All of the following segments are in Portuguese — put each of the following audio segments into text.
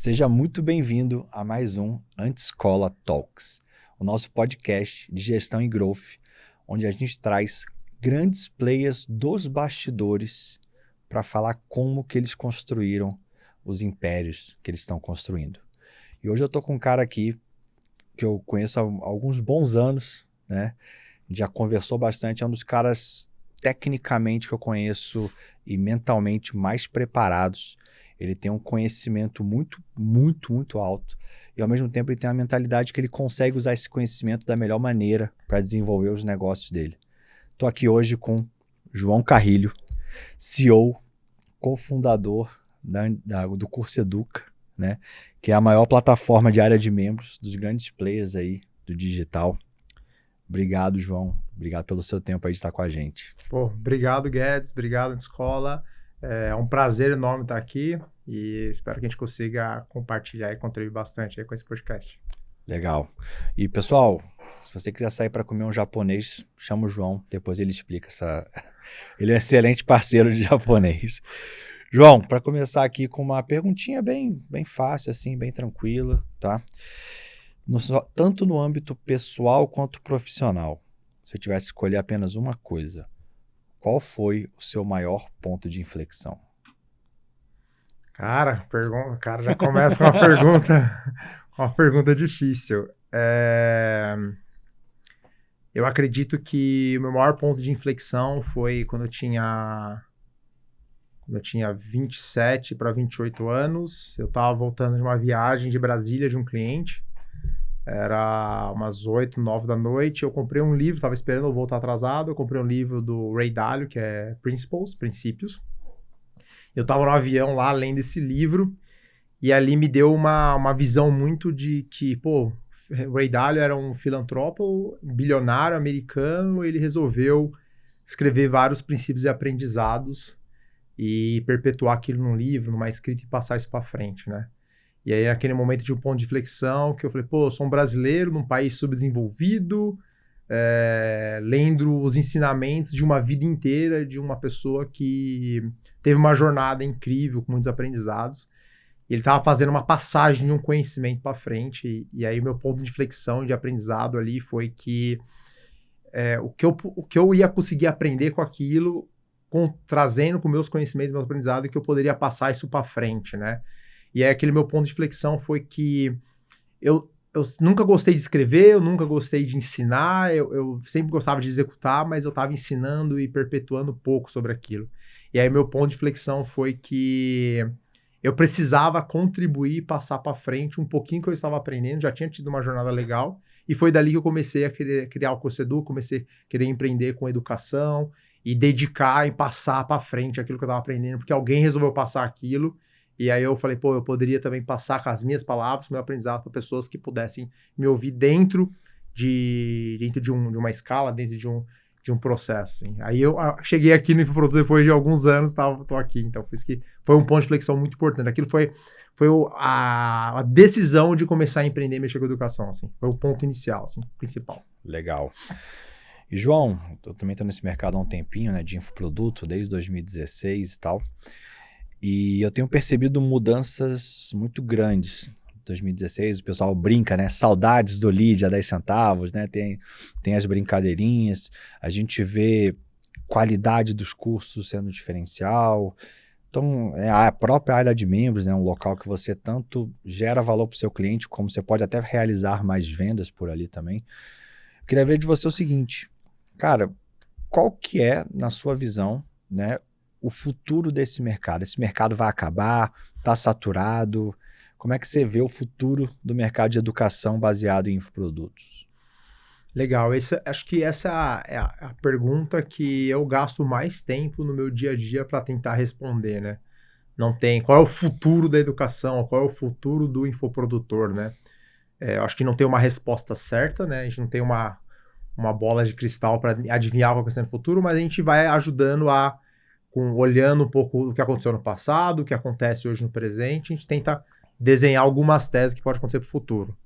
Seja muito bem-vindo a mais um Anti-Escola Talks, o nosso podcast de gestão e growth, onde a gente traz grandes players dos bastidores para falar como que eles construíram os impérios que eles estão construindo. E hoje eu estou com um cara aqui que eu conheço há alguns bons anos, né? Já conversou bastante, é um dos caras tecnicamente que eu conheço e mentalmente mais preparados. Ele tem um conhecimento muito alto e ao mesmo tempo ele tem uma mentalidade que ele consegue usar esse conhecimento da melhor maneira para desenvolver os negócios dele. Estou aqui hoje com João Carrilho, CEO, cofundador do Curso Educa, né? Que é a maior plataforma de área de membros dos grandes players aí do digital. Obrigado, João. Obrigado pelo seu tempo aí de estar com a gente. Pô, obrigado, Guedes. Obrigado, Escola. É um prazer enorme estar aqui e espero que a gente consiga compartilhar e contribuir bastante aí com esse podcast. Legal. E, pessoal, se você quiser sair para comer um japonês, chama o João. Depois ele explica essa... Ele é um excelente parceiro de japonês. João, para começar aqui com uma perguntinha bem fácil, assim, bem tranquila, tá? Tanto no âmbito pessoal quanto profissional, se eu tivesse que escolher apenas uma coisa, qual foi o seu maior ponto de inflexão? Cara, já começa com uma pergunta difícil. Eu acredito que o meu maior ponto de inflexão foi quando eu tinha 27 para 28 anos. Eu estava voltando de uma viagem de Brasília de um cliente. Era umas 8, 9 da noite. Eu comprei um livro, estava esperando eu voltar atrasado. Eu comprei um livro do Ray Dalio, que é Princípios. Eu estava no avião lá, lendo esse livro. E ali me deu uma visão muito de que, Ray Dalio era um filantropo, um bilionário americano. Ele resolveu escrever vários princípios e aprendizados e perpetuar aquilo num livro, numa escrita e passar isso para frente, né? E aí, naquele momento de um ponto de inflexão, que eu falei, eu sou um brasileiro num país subdesenvolvido, lendo os ensinamentos de uma vida inteira de uma pessoa que teve uma jornada incrível, com muitos aprendizados. E ele estava fazendo uma passagem de um conhecimento para frente. E aí, o meu ponto de inflexão, de aprendizado ali, foi que o que eu ia conseguir aprender com aquilo, trazendo com meus conhecimentos, meu aprendizado, e que eu poderia passar isso para frente, né? E aí aquele meu ponto de inflexão foi que eu nunca gostei de escrever, eu nunca gostei de ensinar, eu sempre gostava de executar, mas eu estava ensinando e perpetuando pouco sobre aquilo. E aí meu ponto de inflexão foi que eu precisava contribuir e passar para frente um pouquinho que eu estava aprendendo, já tinha tido uma jornada legal, e foi dali que eu comecei a querer criar o Curso Educa, comecei a querer empreender com educação e dedicar e passar para frente aquilo que eu estava aprendendo, porque alguém resolveu passar aquilo. E aí eu falei, eu poderia também passar com as minhas palavras, o meu aprendizado para pessoas que pudessem me ouvir dentro de uma escala, dentro de um processo. Assim. Aí eu cheguei aqui no Infoproduto depois de alguns anos, tô aqui. Então foi um ponto de inflexão muito importante. Aquilo foi a decisão de começar a empreender e mexer com educação. Assim. Foi o ponto inicial, assim, principal. Legal. E João, eu também estou nesse mercado há um tempinho, né, de infoproduto, desde 2016 e tal. E eu tenho percebido mudanças muito grandes. Em 2016, o pessoal brinca, né? Saudades do lead a 10 centavos, né? Tem as brincadeirinhas. A gente vê qualidade dos cursos sendo diferencial. Então, a própria área de membros, né? Um local que você tanto gera valor para o seu cliente, como você pode até realizar mais vendas por ali também. Eu queria ver de você o seguinte. Cara, qual que é, na sua visão, né? O futuro desse mercado? Esse mercado vai acabar? Está saturado? Como é que você vê o futuro do mercado de educação baseado em infoprodutos? Legal. Acho que essa é a pergunta que eu gasto mais tempo no meu dia a dia para tentar responder, né? Não tem. Qual é o futuro da educação? Qual é o futuro do infoprodutor, né? Eu acho que não tem uma resposta certa, né? A gente não tem uma bola de cristal para adivinhar qual vai ser o futuro, mas a gente vai ajudando olhando um pouco o que aconteceu no passado, o que acontece hoje no presente, a gente tenta desenhar algumas teses que podem acontecer para o futuro.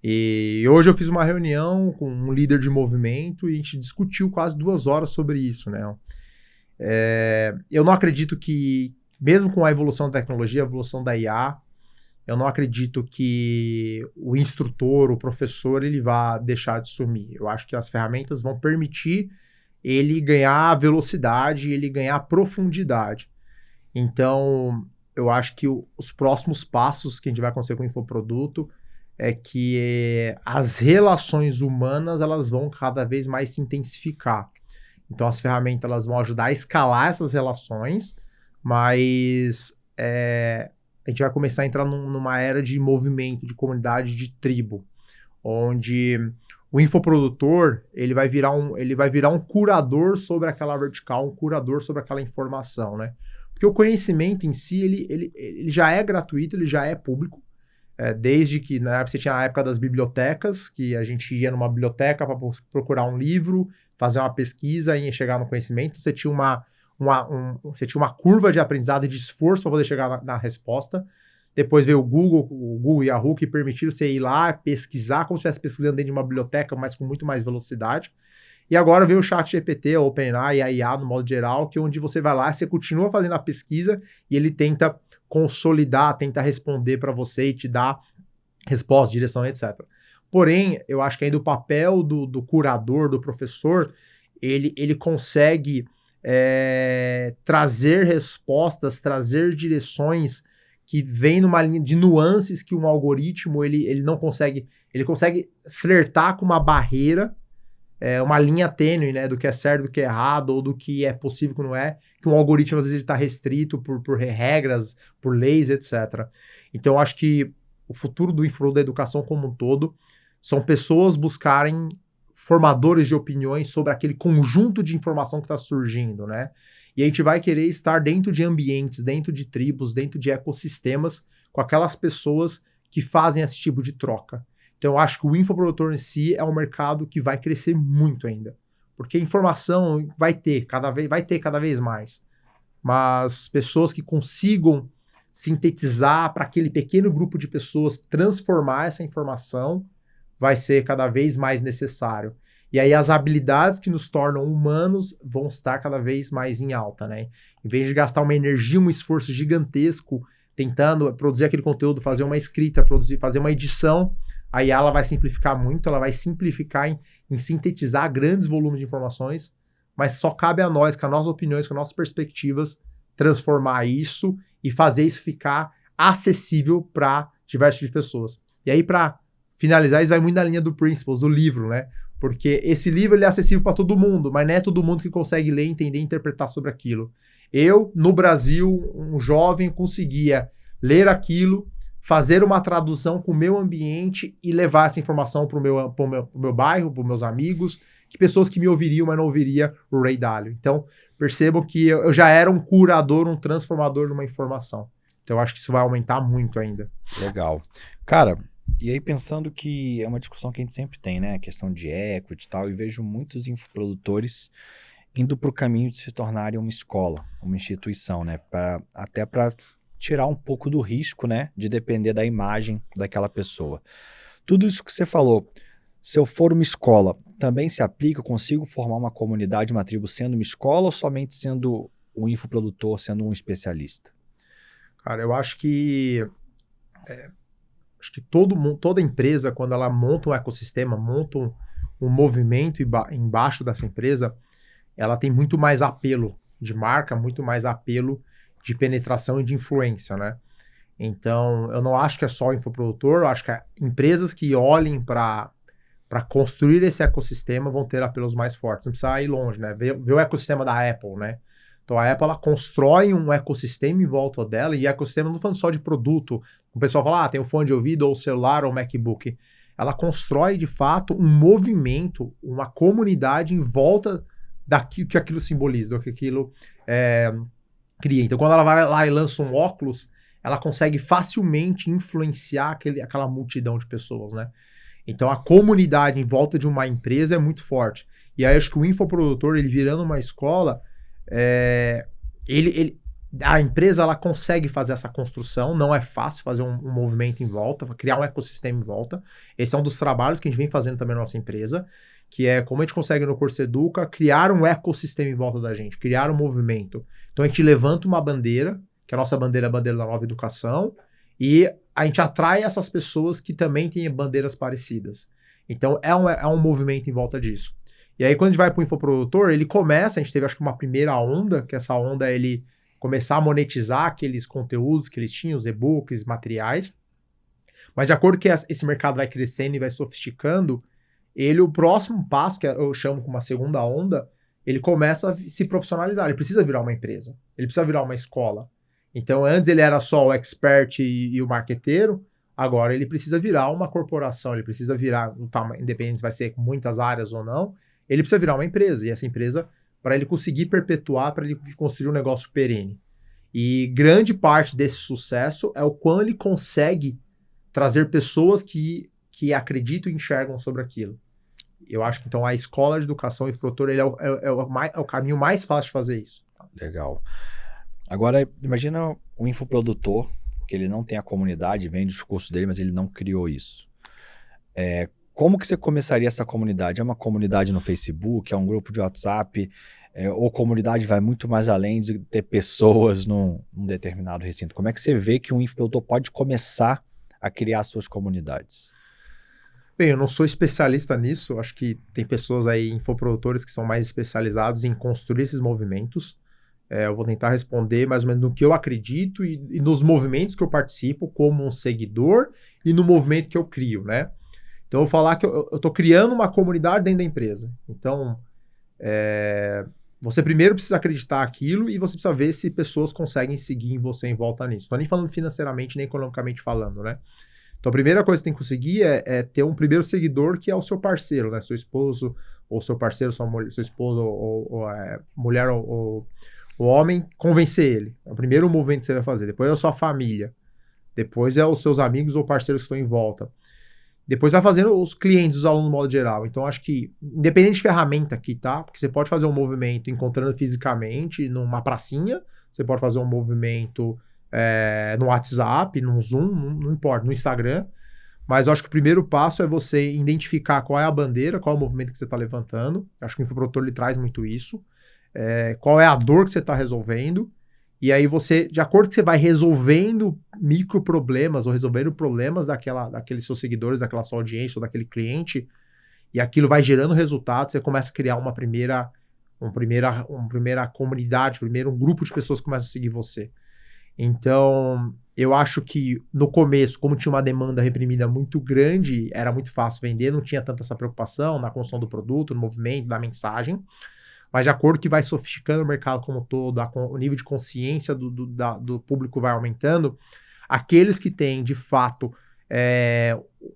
E hoje eu fiz uma reunião com um líder de movimento e a gente discutiu quase 2 horas sobre isso, né? Eu não acredito que, mesmo com a evolução da tecnologia, a evolução da IA, eu não acredito que o instrutor, o professor, ele vá deixar de sumir. Eu acho que as ferramentas vão permitir ele ganhar velocidade, ele ganhar profundidade. Então, eu acho que os próximos passos que a gente vai acontecer com o infoproduto é que as relações humanas elas vão cada vez mais se intensificar. Então, as ferramentas elas vão ajudar a escalar essas relações, mas a gente vai começar a entrar numa era de movimento, de comunidade, de tribo, onde o infoprodutor ele vai virar um curador sobre aquela vertical, um curador sobre aquela informação, né? Porque o conhecimento em si, ele já é gratuito, ele já é público, desde que você tinha a época das bibliotecas, que a gente ia numa biblioteca para procurar um livro, fazer uma pesquisa e chegar no conhecimento, você tinha você tinha uma curva de aprendizado e de esforço para poder chegar na resposta. Depois veio o Google e a Yahoo, que permitiram você ir lá, pesquisar, como se estivesse pesquisando dentro de uma biblioteca, mas com muito mais velocidade. E agora veio o ChatGPT, a OpenAI e a IA, no modo geral, que é onde você vai lá, você continua fazendo a pesquisa e ele tenta consolidar, tenta responder para você e te dar resposta, direção, etc. Porém, eu acho que ainda o papel do curador, do professor, ele consegue trazer respostas, trazer direções que vem numa linha de nuances que um algoritmo ele não consegue. Ele consegue flertar com uma barreira, uma linha tênue, né, do que é certo, do que é errado, ou do que é possível, que não é, que um algoritmo às vezes está restrito por regras, por leis, etc. Então, eu acho que o futuro do infoproduto da educação como um todo são pessoas buscarem formadores de opiniões sobre aquele conjunto de informação que está surgindo, né? E a gente vai querer estar dentro de ambientes, dentro de tribos, dentro de ecossistemas, com aquelas pessoas que fazem esse tipo de troca. Então, eu acho que o infoprodutor em si é um mercado que vai crescer muito ainda. Porque informação vai ter cada vez mais. Mas pessoas que consigam sintetizar para aquele pequeno grupo de pessoas, transformar essa informação, vai ser cada vez mais necessário. E aí as habilidades que nos tornam humanos vão estar cada vez mais em alta, né? Em vez de gastar uma energia, um esforço gigantesco tentando produzir aquele conteúdo, fazer uma escrita, fazer uma edição, aí ela vai simplificar muito, ela vai simplificar em sintetizar grandes volumes de informações, mas só cabe a nós, com as nossas opiniões, com as nossas perspectivas, transformar isso e fazer isso ficar acessível para diversos tipos de pessoas. E aí, para finalizar, isso vai muito na linha do Principles, do livro, né? Porque esse livro ele é acessível para todo mundo, mas não é todo mundo que consegue ler, entender e interpretar sobre aquilo. Eu, no Brasil, um jovem, conseguia ler aquilo, fazer uma tradução com o meu ambiente e levar essa informação para o meu bairro, para os meus amigos, que pessoas que me ouviriam, mas não ouviria o Ray Dalio. Então, percebam que eu já era um curador, um transformador de uma informação. Então, eu acho que isso vai aumentar muito ainda. Legal. Cara, e aí pensando que é uma discussão que a gente sempre tem, né? A questão de equity e tal, e vejo muitos infoprodutores indo para o caminho de se tornarem uma escola, uma instituição, né? Até para tirar um pouco do risco, né? De depender da imagem daquela pessoa. Tudo isso que você falou, se eu for uma escola, também se aplica? Eu consigo formar uma comunidade, uma tribo sendo uma escola ou somente sendo um infoprodutor, sendo um especialista? Cara, eu acho que toda empresa, quando ela monta um ecossistema, monta um movimento embaixo dessa empresa, ela tem muito mais apelo de marca, muito mais apelo de penetração e de influência, né? Então, eu não acho que é só o infoprodutor, eu acho que empresas que olhem para construir esse ecossistema vão ter apelos mais fortes. Não precisa ir longe, né? Ver o ecossistema da Apple, né? Então, a Apple, ela constrói um ecossistema em volta dela, e ecossistema não estou falando só de produto. O pessoal fala, tem um fone de ouvido, ou celular, ou MacBook. Ela constrói, de fato, um movimento, uma comunidade em volta daquilo que aquilo simboliza, do que aquilo cria. Então, quando ela vai lá e lança um óculos, ela consegue facilmente influenciar aquela multidão de pessoas, né? Então, a comunidade em volta de uma empresa é muito forte. E aí, acho que o infoprodutor, ele virando uma escola, a empresa ela consegue fazer essa construção, não é fácil fazer um movimento em volta, criar um ecossistema em volta. Esse é um dos trabalhos que a gente vem fazendo também na nossa empresa, que é como a gente consegue no Curso Educa criar um ecossistema em volta da gente, criar um movimento. Então a gente levanta uma bandeira, que a nossa bandeira é a bandeira da nova educação, e a gente atrai essas pessoas que também têm bandeiras parecidas. Então, é um movimento em volta disso. E aí, quando a gente vai para o infoprodutor, ele começa, a gente teve acho que uma primeira onda, que essa onda é ele começar a monetizar aqueles conteúdos que eles tinham, os e-books, materiais. Mas de acordo que esse mercado vai crescendo e vai sofisticando, o próximo passo, que eu chamo como uma segunda onda, ele começa a se profissionalizar, ele precisa virar uma empresa, ele precisa virar uma escola. Então, antes ele era só o expert e o marqueteiro, agora ele precisa virar uma corporação, ele precisa virar, independente se vai ser com muitas áreas ou não, ele precisa virar uma empresa, e essa empresa, para ele conseguir perpetuar, para ele construir um negócio perene. E grande parte desse sucesso é o quão ele consegue trazer pessoas que acreditam e enxergam sobre aquilo. Eu acho que, então, a escola de educação e produtor ele é o caminho mais fácil de fazer isso. Legal. Agora, imagina um infoprodutor, que ele não tem a comunidade, vende os cursos dele, mas ele não criou isso. Como que você começaria essa comunidade? É uma comunidade no Facebook? É um grupo de WhatsApp? Ou comunidade vai muito mais além de ter pessoas num determinado recinto? Como é que você vê que um infoprodutor pode começar a criar suas comunidades? Bem, eu não sou especialista nisso, acho que tem pessoas aí, infoprodutores, que são mais especializados em construir esses movimentos. Eu vou tentar responder mais ou menos no que eu acredito e nos movimentos que eu participo como um seguidor e no movimento que eu crio, né? Então, eu vou falar que eu estou criando uma comunidade dentro da empresa. Então, você primeiro precisa acreditar aquilo e você precisa ver se pessoas conseguem seguir em você em volta nisso. Não estou nem falando financeiramente, nem economicamente falando, né? Então, a primeira coisa que você tem que conseguir é ter um primeiro seguidor que é o seu parceiro, né? Seu esposo, ou seu parceiro, sua esposa, ou mulher, ou o homem, convencer ele. É o primeiro movimento que você vai fazer. Depois é a sua família. Depois é os seus amigos ou parceiros que estão em volta. Depois vai fazendo os clientes, os alunos no modo geral. Então, acho que, independente de ferramenta aqui, tá? Porque você pode fazer um movimento encontrando fisicamente numa pracinha, você pode fazer um movimento no WhatsApp, no Zoom, não importa, no Instagram. Mas eu acho que o primeiro passo é você identificar qual é a bandeira, qual é o movimento que você está levantando. Eu acho que o infoprodutor ele traz muito isso. Qual é a dor que você está resolvendo. E aí você, de acordo que você vai resolvendo micro problemas ou resolvendo problemas daqueles seus seguidores, daquela sua audiência ou daquele cliente, e aquilo vai gerando resultados, você começa a criar uma primeira comunidade, um grupo de pessoas que começam a seguir você. Então, eu acho que no começo, como tinha uma demanda reprimida muito grande, era muito fácil vender, não tinha tanta essa preocupação na construção do produto, no movimento, da mensagem. Mas de acordo que vai sofisticando o mercado como um todo, o nível de consciência do público vai aumentando, aqueles que têm, de fato,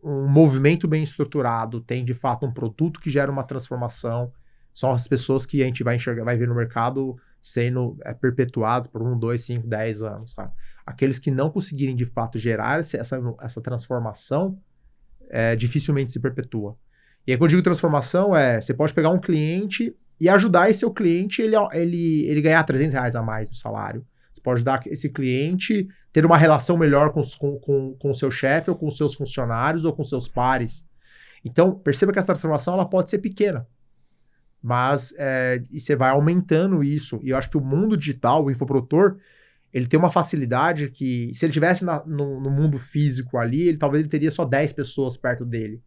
um movimento bem estruturado, têm, de fato, um produto que gera uma transformação, são as pessoas que a gente vai enxergar, vai ver no mercado sendo perpetuados por 1, 2, 5, 10 anos. Tá? Aqueles que não conseguirem, de fato, gerar essa transformação, dificilmente se perpetua. E aí, quando eu digo transformação, você pode pegar um cliente e ajudar esse seu cliente ele ganhar R$300 a mais no salário. Você pode ajudar esse cliente ter uma relação melhor com o seu chefe, ou com os seus funcionários, ou com os seus pares. Então, perceba que essa transformação ela pode ser pequena. Mas e você vai aumentando isso. E eu acho que o mundo digital, o infoprodutor, ele tem uma facilidade que, se ele estivesse no mundo físico ali, talvez ele teria só 10 pessoas perto dele.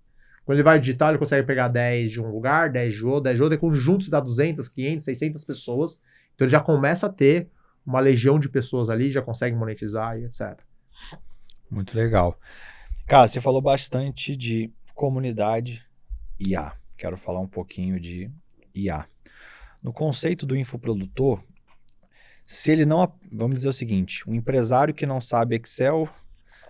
Quando ele vai digital, ele consegue pegar 10 de um lugar, 10 de outro, 10 de outro, e conjuntos dá 200, 500, 600 pessoas. Então ele já começa a ter uma legião de pessoas ali, já consegue monetizar e etc. Muito legal. Cara, você falou bastante de comunidade IA. Quero falar um pouquinho de IA. No conceito do infoprodutor, se ele não... Vamos dizer o seguinte, um empresário que não sabe Excel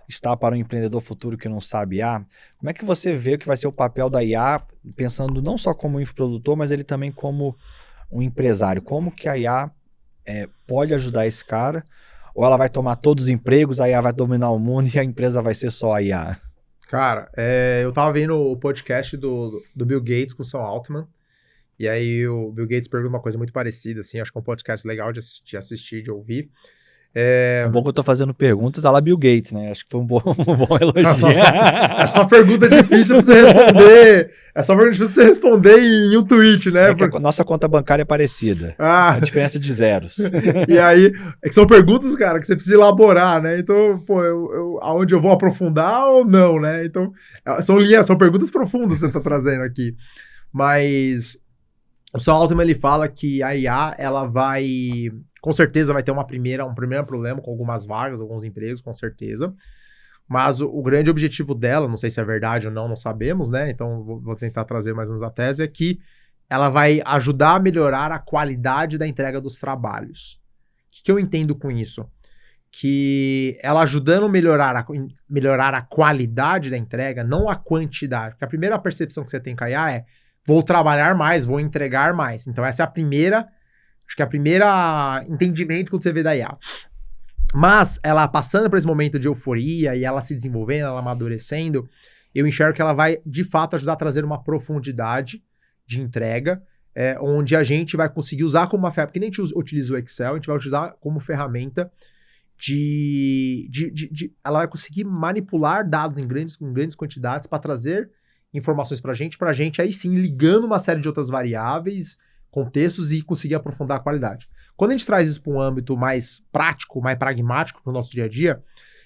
está para um empreendedor futuro que não sabe IA, como é que você vê que vai ser o papel da IA, pensando não só como infoprodutor, mas ele também como um empresário? Como que a IA pode ajudar esse cara? Ou ela vai tomar todos os empregos, a IA vai dominar o mundo e a empresa vai ser só a IA? Cara, eu tava vendo o podcast do Bill Gates com o Sam Altman, e aí o Bill Gates pergunta uma coisa muito parecida, assim, acho que é um podcast legal de assistir, de ouvir. É bom que eu tô fazendo perguntas à la Bill Gates, né? Acho que foi um bom elogio. É só pergunta difícil pra você responder. É só pergunta difícil pra você responder em um tweet, né? É que a nossa conta bancária é parecida. A diferença de zeros. E aí, é que são perguntas, cara, que você precisa elaborar, né? Então, pô, aonde eu vou aprofundar ou não, né? Então, são perguntas profundas que você tá trazendo aqui. Mas o Sam Altman, ele fala que a IA, ela vai... Com certeza vai ter um primeiro problema com algumas vagas, alguns empregos, com certeza. Mas o grande objetivo dela, não sei se é verdade ou não sabemos, né? Então vou tentar trazer mais ou menos a tese, é que ela vai ajudar a melhorar a qualidade da entrega dos trabalhos. O que eu entendo com isso? Que ela ajudando a melhorar a qualidade da entrega, não a quantidade. Porque a primeira percepção que você tem com a IA é: vou trabalhar mais, vou entregar mais. Então essa é a primeira entendimento que você vê da IA. Mas ela passando por esse momento de euforia e ela se desenvolvendo, ela amadurecendo, eu enxergo que ela vai, de fato, ajudar a trazer uma profundidade de entrega, onde a gente vai conseguir usar como uma ferramenta, porque nem a gente utiliza o Excel, a gente vai utilizar como ferramenta ela vai conseguir manipular dados em grandes quantidades para trazer informações para a gente aí sim, ligando uma série de outras variáveis, contextos e conseguir aprofundar a qualidade. Quando a gente traz isso para um âmbito mais prático, mais pragmático para o nosso dia a dia,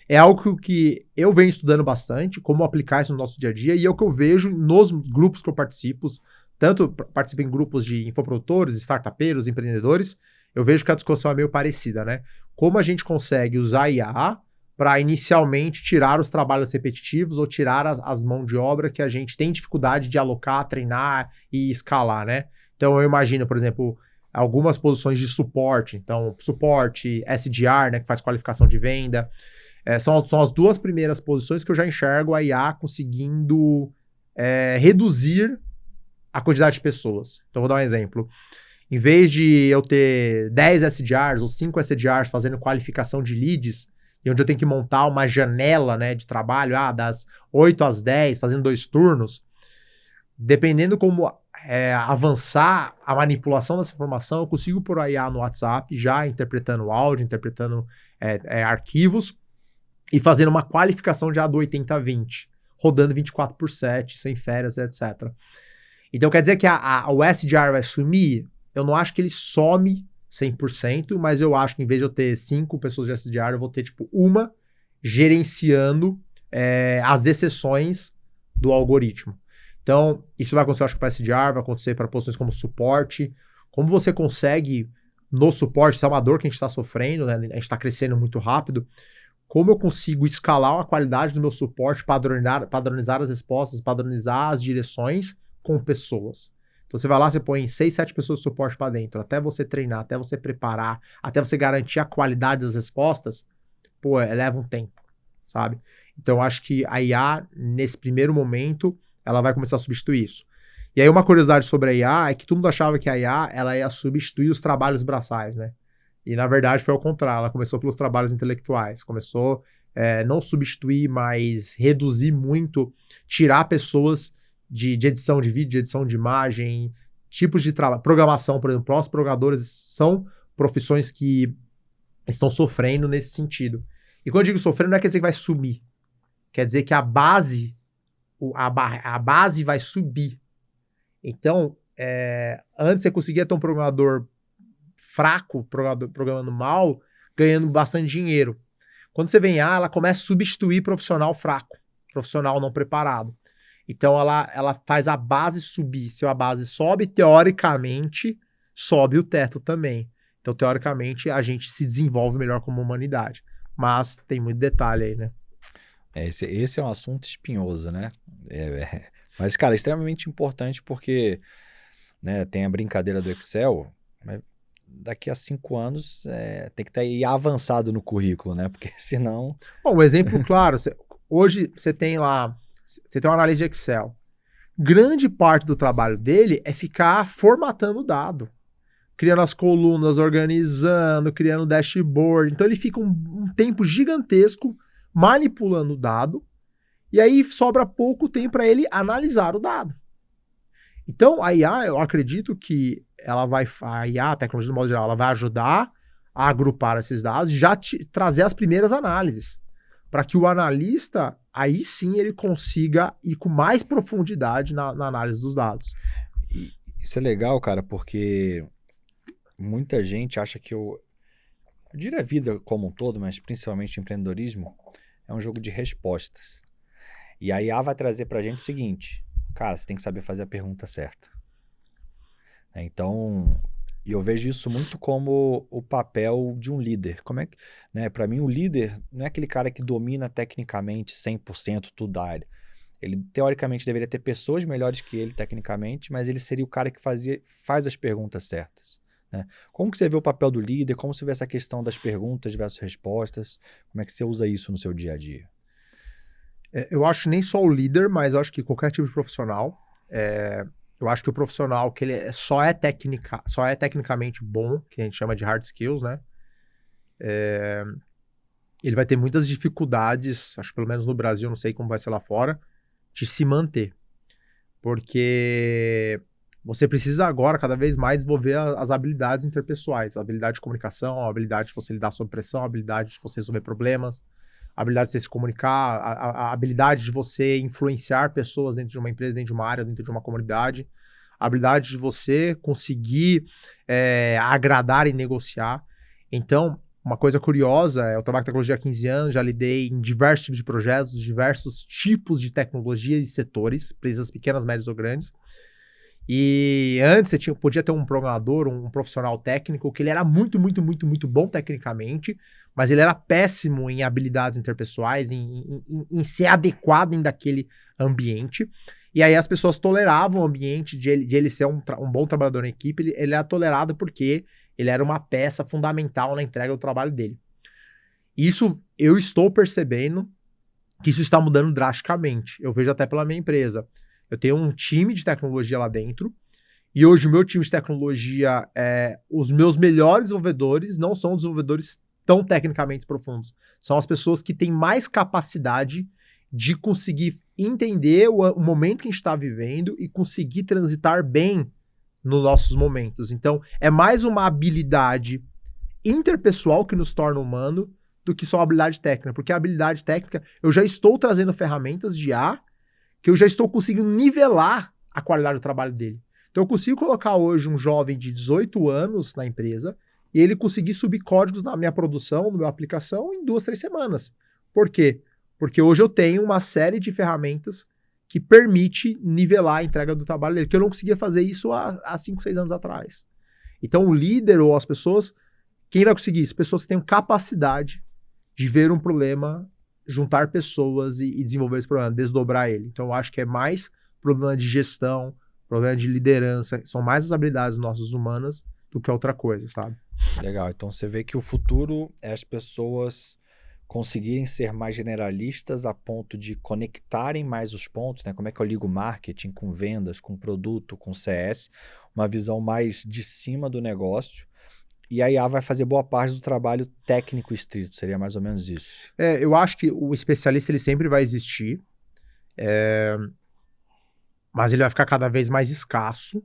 é algo que eu venho estudando bastante, como aplicar isso no nosso dia a dia, e é o que eu vejo nos grupos que eu participo, tanto participo em grupos de infoprodutores, startupeiros, empreendedores, eu vejo que a discussão é meio parecida, né? Como a gente consegue usar a IA para inicialmente tirar os trabalhos repetitivos ou tirar as mãos de obra que a gente tem dificuldade de alocar, treinar e escalar, né? Então, eu imagino, por exemplo, algumas posições de suporte. Então, suporte, SDR, né, que faz qualificação de venda. São as duas primeiras posições que eu já enxergo a IA conseguindo reduzir a quantidade de pessoas. Então, vou dar um exemplo. Em vez de eu ter 10 SDRs ou 5 SDRs fazendo qualificação de leads, e onde eu tenho que montar uma janela, né, de trabalho, das 8 às 10, fazendo 2 turnos, dependendo como avançar a manipulação dessa informação, eu consigo pôr a IA no WhatsApp, já interpretando áudio, interpretando arquivos, e fazendo uma qualificação já do 80-20, rodando 24/7, sem férias, etc. Então quer dizer que o SDR vai sumir? Eu não acho que ele some 100%, mas eu acho que em vez de eu ter 5 pessoas de SDR, eu vou ter tipo uma gerenciando as exceções do algoritmo. Então, isso vai acontecer, eu acho que para SDR, vai acontecer para posições como suporte. Como você consegue, no suporte, isso é uma dor que a gente está sofrendo, né? A gente está crescendo muito rápido. Como eu consigo escalar a qualidade do meu suporte, padronizar as respostas, padronizar as direções com pessoas. Então, você vai lá, você põe 6, 7 pessoas de suporte para dentro, até você treinar, até você preparar, até você garantir a qualidade das respostas, leva um tempo, sabe? Então, eu acho que a IA, nesse primeiro momento, ela vai começar a substituir isso. E aí uma curiosidade sobre a IA é que todo mundo achava que a IA ela ia substituir os trabalhos braçais, né? E na verdade foi ao contrário, ela começou pelos trabalhos intelectuais, começou não substituir, mas reduzir muito, tirar pessoas de edição de vídeo, de edição de imagem, tipos de trabalho, programação, por exemplo, os programadores são profissões que estão sofrendo nesse sentido. E quando eu digo sofrendo, não é quer dizer que vai sumir, quer dizer que a base vai subir. Então, antes você conseguia ter um programador fraco, programando mal, ganhando bastante dinheiro. Quando você vem ela começa a substituir profissional fraco, profissional não preparado. Então, ela faz a base subir. Se a base sobe, teoricamente, sobe o teto também. Então, teoricamente, a gente se desenvolve melhor como humanidade. Mas tem muito detalhe aí, né? Esse é um assunto espinhoso, né? Mas, cara, é extremamente importante porque, né, tem a brincadeira do Excel, mas daqui a 5 anos tem que estar avançado no currículo, né? Porque senão... Bom, um exemplo claro, hoje você tem uma análise de Excel. Grande parte do trabalho dele é ficar formatando o dado, criando as colunas, organizando, criando dashboard. Então ele fica um tempo gigantesco manipulando o dado, e aí sobra pouco tempo para ele analisar o dado. Então, a IA, eu acredito que a tecnologia do modo geral, ela vai ajudar a agrupar esses dados, já trazer as primeiras análises, para que o analista, aí sim, ele consiga ir com mais profundidade na análise dos dados. E isso é legal, cara, porque muita gente acha que eu diria a vida como um todo, mas principalmente o empreendedorismo, é um jogo de respostas. E a IA vai trazer pra gente o seguinte, cara, você tem que saber fazer a pergunta certa. Então, eu vejo isso muito como o papel de um líder. Como é que, né, para mim o líder não é aquele cara que domina tecnicamente 100% tudo da área. Ele, teoricamente, deveria ter pessoas melhores que ele, tecnicamente, mas ele seria o cara que faz as perguntas certas. Né? Como que você vê o papel do líder? Como você vê essa questão das perguntas versus respostas? Como é que você usa isso no seu dia a dia? Eu acho nem só o líder, mas eu acho que qualquer tipo de profissional. Eu acho que o profissional que ele só é tecnicamente bom, que a gente chama de hard skills, né? Ele vai ter muitas dificuldades, acho que pelo menos no Brasil, não sei como vai ser lá fora, de se manter. Porque você precisa agora cada vez mais desenvolver as habilidades interpessoais, a habilidade de comunicação, a habilidade de você lidar sob pressão, a habilidade de você resolver problemas, a habilidade de você se comunicar, a habilidade de você influenciar pessoas dentro de uma empresa, dentro de uma área, dentro de uma comunidade, a habilidade de você conseguir agradar e negociar. Então, uma coisa curiosa, eu trabalho com tecnologia há 15 anos, já lidei em diversos tipos de projetos, diversos tipos de tecnologia e setores, empresas pequenas, médias ou grandes. E antes você podia ter um programador, um profissional técnico, que ele era muito, muito, muito, muito bom tecnicamente, mas ele era péssimo em habilidades interpessoais, em ser adequado em daquele ambiente. E aí as pessoas toleravam o ambiente de ele ser um bom trabalhador na equipe, ele era tolerado porque ele era uma peça fundamental na entrega do trabalho dele. Isso, eu estou percebendo que isso está mudando drasticamente. Eu vejo até pela minha empresa. Eu tenho um time de tecnologia lá dentro, e hoje o meu time de tecnologia, os meus melhores desenvolvedores não são desenvolvedores tão tecnicamente profundos. São as pessoas que têm mais capacidade de conseguir entender o momento que a gente está vivendo e conseguir transitar bem nos nossos momentos. Então, é mais uma habilidade interpessoal que nos torna humano do que só uma habilidade técnica. Porque a habilidade técnica, eu já estou trazendo ferramentas de IA que eu já estou conseguindo nivelar a qualidade do trabalho dele. Então, eu consigo colocar hoje um jovem de 18 anos na empresa e ele conseguir subir códigos na minha produção, na minha aplicação, em 2, 3 semanas. Por quê? Porque hoje eu tenho uma série de ferramentas que permite nivelar a entrega do trabalho dele, que eu não conseguia fazer isso há 5, 6 anos atrás. Então, o líder ou as pessoas, quem vai conseguir isso? Pessoas que tenham capacidade de ver um problema, juntar pessoas e desenvolver esse problema, desdobrar ele. Então, eu acho que é mais problema de gestão, problema de liderança, são mais as habilidades nossas humanas do que outra coisa, sabe? Legal, então você vê que o futuro é as pessoas conseguirem ser mais generalistas a ponto de conectarem mais os pontos, né? Como é que eu ligo marketing com vendas, com produto, com CS, uma visão mais de cima do negócio, e a IA vai fazer boa parte do trabalho técnico estrito, seria mais ou menos isso. Eu acho que o especialista ele sempre vai existir, mas ele vai ficar cada vez mais escasso,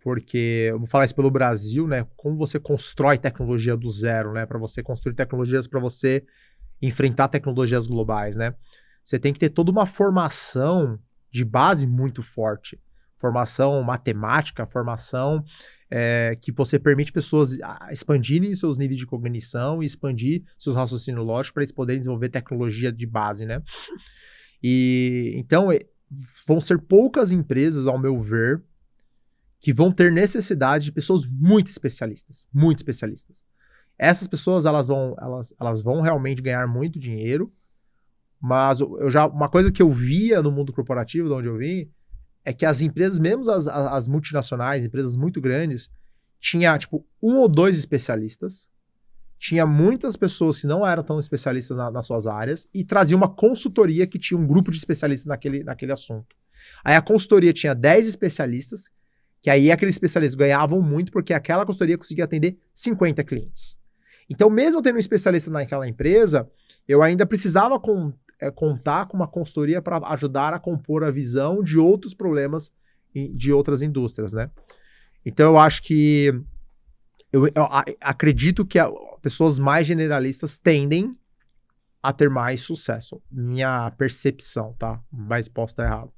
porque, eu vou falar isso pelo Brasil, né? Como você constrói tecnologia do zero, né? Para você construir tecnologias para você enfrentar tecnologias globais, né? Você tem que ter toda uma formação de base muito forte. Formação matemática, formação que você permite pessoas expandirem seus níveis de cognição e expandir seus raciocínios lógicos para eles poderem desenvolver tecnologia de base, né? E então, vão ser poucas empresas, ao meu ver, que vão ter necessidade de pessoas muito especialistas, muito especialistas. Essas pessoas, elas vão realmente ganhar muito dinheiro, mas uma coisa que eu via no mundo corporativo, de onde eu vim, é que as empresas, mesmo as multinacionais, empresas muito grandes, tinha, tipo, 1 ou 2 especialistas, tinha muitas pessoas que não eram tão especialistas nas suas áreas, e trazia uma consultoria que tinha um grupo de especialistas naquele assunto. Aí a consultoria tinha 10 especialistas, que aí aqueles especialistas ganhavam muito, porque aquela consultoria conseguia atender 50 clientes. Então, mesmo tendo um especialista naquela empresa, eu ainda precisava contar com uma consultoria para ajudar a compor a visão de outros problemas de outras indústrias, né? Então, eu acho que acredito que pessoas mais generalistas tendem a ter mais sucesso. Minha percepção, tá? Mas posso estar errado.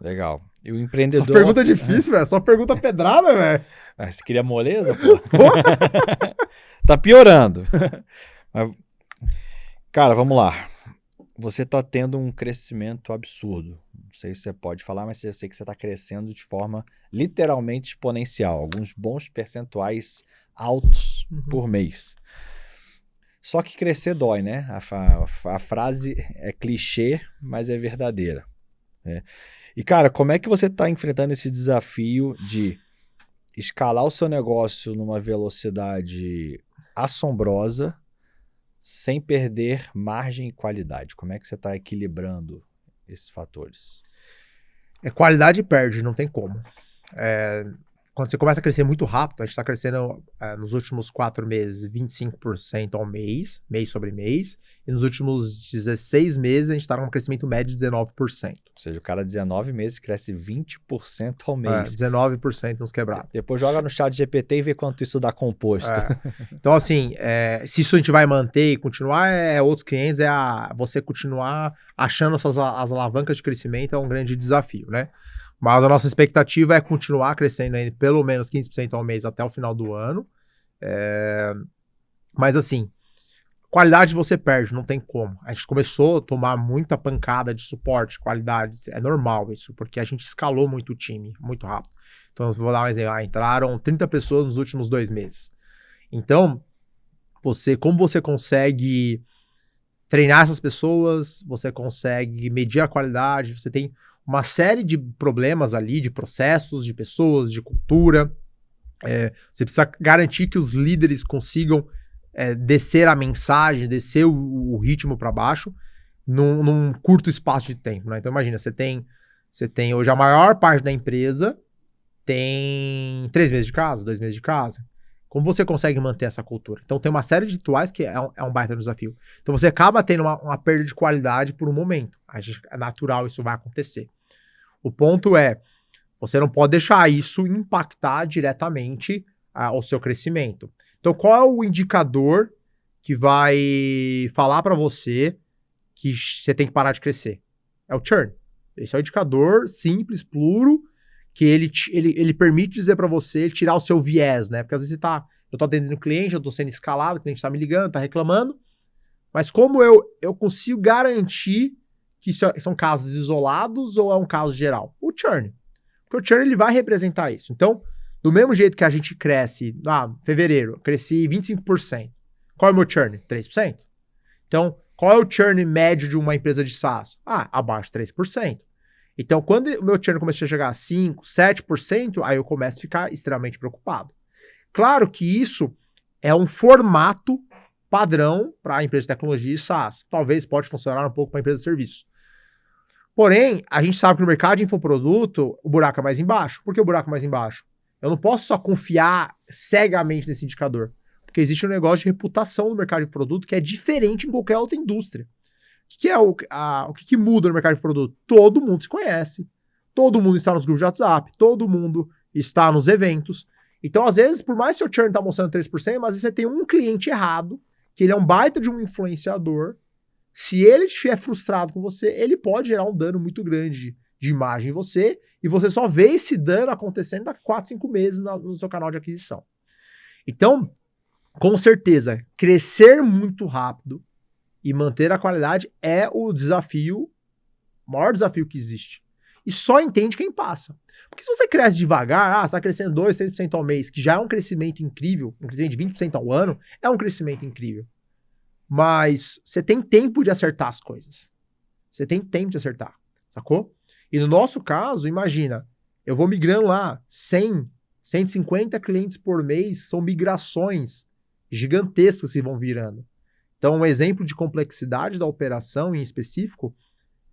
Legal. E o empreendedor... Só pergunta difícil, velho. Só pergunta pedrada, velho. Você queria moleza, pô? Tá piorando. Mas, cara, vamos lá. Você tá tendo um crescimento absurdo. Não sei se você pode falar, mas eu sei que você tá crescendo de forma literalmente exponencial. Alguns bons percentuais altos por mês. Só que crescer dói, né? A frase é clichê, mas é verdadeira. Né? E, cara, como é que você está enfrentando esse desafio de escalar o seu negócio numa velocidade assombrosa sem perder margem e qualidade? Como é que você está equilibrando esses fatores? Qualidade perde, não tem como. Quando você começa a crescer muito rápido, a gente está crescendo nos últimos 4 meses 25% ao mês sobre mês, e nos últimos 16 meses a gente está com um crescimento médio de 19%. Ou seja, o cara 19 meses cresce 20% ao mês. 19% nos quebrados. Depois joga no chat GPT e vê quanto isso dá composto. Então, assim, se isso a gente vai manter e continuar, outros clientes, você continuar achando as alavancas de crescimento é um grande desafio, né? Mas a nossa expectativa é continuar crescendo aí pelo menos 15% ao mês até o final do ano. Mas assim, qualidade você perde, não tem como. A gente começou a tomar muita pancada de suporte, qualidade, é normal isso, porque a gente escalou muito o time, muito rápido. Então, vou dar um exemplo, entraram 30 pessoas nos últimos 2 meses. Então, como você consegue treinar essas pessoas, você consegue medir a qualidade, você tem uma série de problemas ali, de processos, de pessoas, de cultura. Você precisa garantir que os líderes consigam descer a mensagem, descer o ritmo para baixo num curto espaço de tempo, né? Então imagina, você tem hoje a maior parte da empresa tem 3 meses de casa, 2 meses de casa. Como você consegue manter essa cultura? Então tem uma série de rituais que é um baita desafio. Então você acaba tendo uma perda de qualidade por um momento. É natural, isso vai acontecer. O ponto você não pode deixar isso impactar diretamente o seu crescimento. Então, qual é o indicador que vai falar para você que você tem que parar de crescer? É o churn. Esse é o indicador simples, puro, que ele permite dizer para você tirar o seu viés, né? Porque às vezes eu tô atendendo o cliente, eu tô sendo escalado, o cliente tá me ligando, tá reclamando, mas como eu consigo garantir que são casos isolados ou é um caso geral? O churn. Porque o churn ele vai representar isso. Então, do mesmo jeito que a gente cresce, fevereiro, cresci 25%. Qual é o meu churn? 3%. Então, qual é o churn médio de uma empresa de SaaS? Abaixo de 3%. Então, quando o meu churn começou a chegar a 5%, 7%, aí eu começo a ficar extremamente preocupado. Claro que isso é um formato padrão para a empresa de tecnologia e SaaS. Talvez pode funcionar um pouco para a empresa de serviço. Porém, a gente sabe que no mercado de infoproduto, o buraco é mais embaixo. Por que o buraco é mais embaixo? Eu não posso só confiar cegamente nesse indicador. Porque existe um negócio de reputação no mercado de produto que é diferente em qualquer outra indústria. O que muda no mercado de produto? Todo mundo se conhece. Todo mundo está nos grupos de WhatsApp. Todo mundo está nos eventos. Então, às vezes, por mais que o churn está mostrando 3%, mas às vezes você tem um cliente errado, que ele é um baita de um influenciador. Se ele estiver frustrado com você, ele pode gerar um dano muito grande de imagem em você, e você só vê esse dano acontecendo daqui a 4, 5 meses no seu canal de aquisição. Então, com certeza, crescer muito rápido e manter a qualidade é o maior desafio que existe. E só entende quem passa. Porque se você cresce devagar, você está crescendo 2%, 3% ao mês, que já é um crescimento incrível, um crescimento de 20% ao ano, é um crescimento incrível. Mas você tem tempo de acertar as coisas. Você tem tempo de acertar, sacou? E no nosso caso, imagina, eu vou migrando lá 100, 150 clientes por mês, são migrações gigantescas que vão virando. Então, um exemplo de complexidade da operação em específico,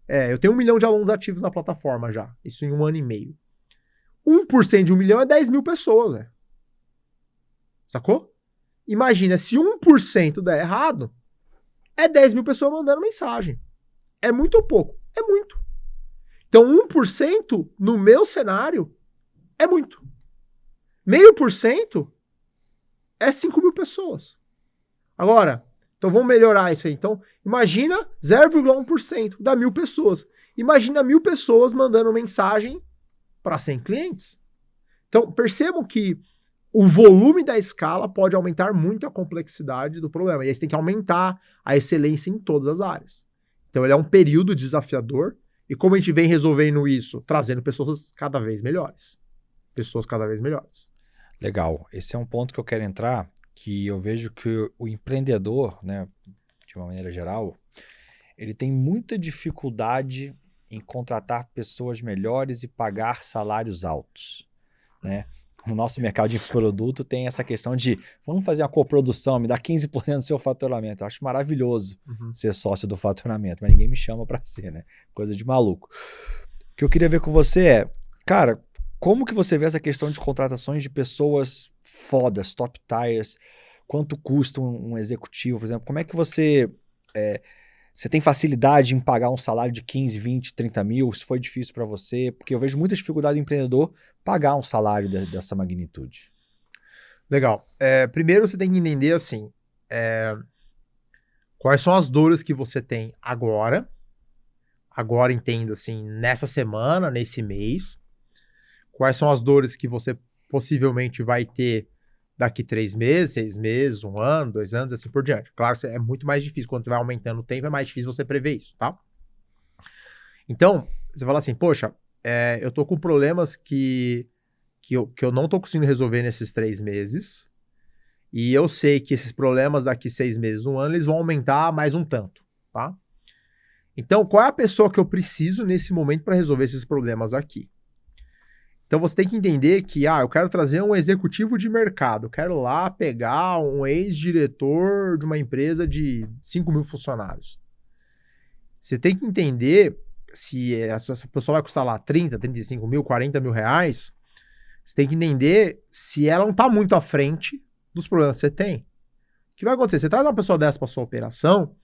eu tenho 1 milhão de alunos ativos na plataforma já, isso em 1 ano e meio. 1% de 1 milhão é 10 mil pessoas, né? Sacou? Imagina, se 1% der errado, é 10 mil pessoas mandando mensagem. É muito ou pouco? É muito. Então, 1% no meu cenário é muito. 0,5% é 5 mil pessoas. Agora, então vamos melhorar isso aí. Então, imagina 0,1% dá 1.000 pessoas. Imagina 1.000 pessoas mandando mensagem para 100 clientes. Então, percebam que o volume da escala pode aumentar muito a complexidade do problema. E aí você tem que aumentar a excelência em todas as áreas. Então, ele é um período desafiador. E como a gente vem resolvendo isso? Trazendo pessoas cada vez melhores. Pessoas cada vez melhores. Legal. Esse é um ponto que eu quero entrar, que eu vejo que o empreendedor, né, de uma maneira geral, ele tem muita dificuldade em contratar pessoas melhores e pagar salários altos, né? O nosso mercado de produto tem essa questão de vamos fazer uma coprodução, me dá 15% do seu faturamento. Eu acho maravilhoso ser sócio do faturamento, mas ninguém me chama para ser, né? Coisa de maluco. O que eu queria ver com você é, cara, como que você vê essa questão de contratações de pessoas fodas, top tiers? Quanto custa um executivo, por exemplo? Como é que você tem facilidade em pagar um salário de 15, 20, 30 mil? Se foi difícil para você? Porque eu vejo muita dificuldade do empreendedor pagar um salário dessa magnitude. Legal. Primeiro você tem que entender assim, quais são as dores que você tem agora. Agora entenda assim, nessa semana, nesse mês. Quais são as dores que você possivelmente vai ter daqui 3 meses, 6 meses, 1 ano, 2 anos, assim por diante. Claro que é muito mais difícil. Quando você vai aumentando o tempo, é mais difícil você prever isso, tá? Então, você fala assim, poxa, eu tô com problemas que eu não tô conseguindo resolver nesses 3 meses, e eu sei que esses problemas daqui 6 meses, 1 ano, eles vão aumentar mais um tanto, tá? Então, qual é a pessoa que eu preciso nesse momento para resolver esses problemas aqui? Então você tem que entender que, eu quero trazer um executivo de mercado, quero lá pegar um ex-diretor de uma empresa de 5 mil funcionários. Você tem que entender se essa pessoa vai custar lá 30, 35 mil, 40 mil reais, você tem que entender se ela não está muito à frente dos problemas que você tem. O que vai acontecer? Você traz uma pessoa dessa para sua operação,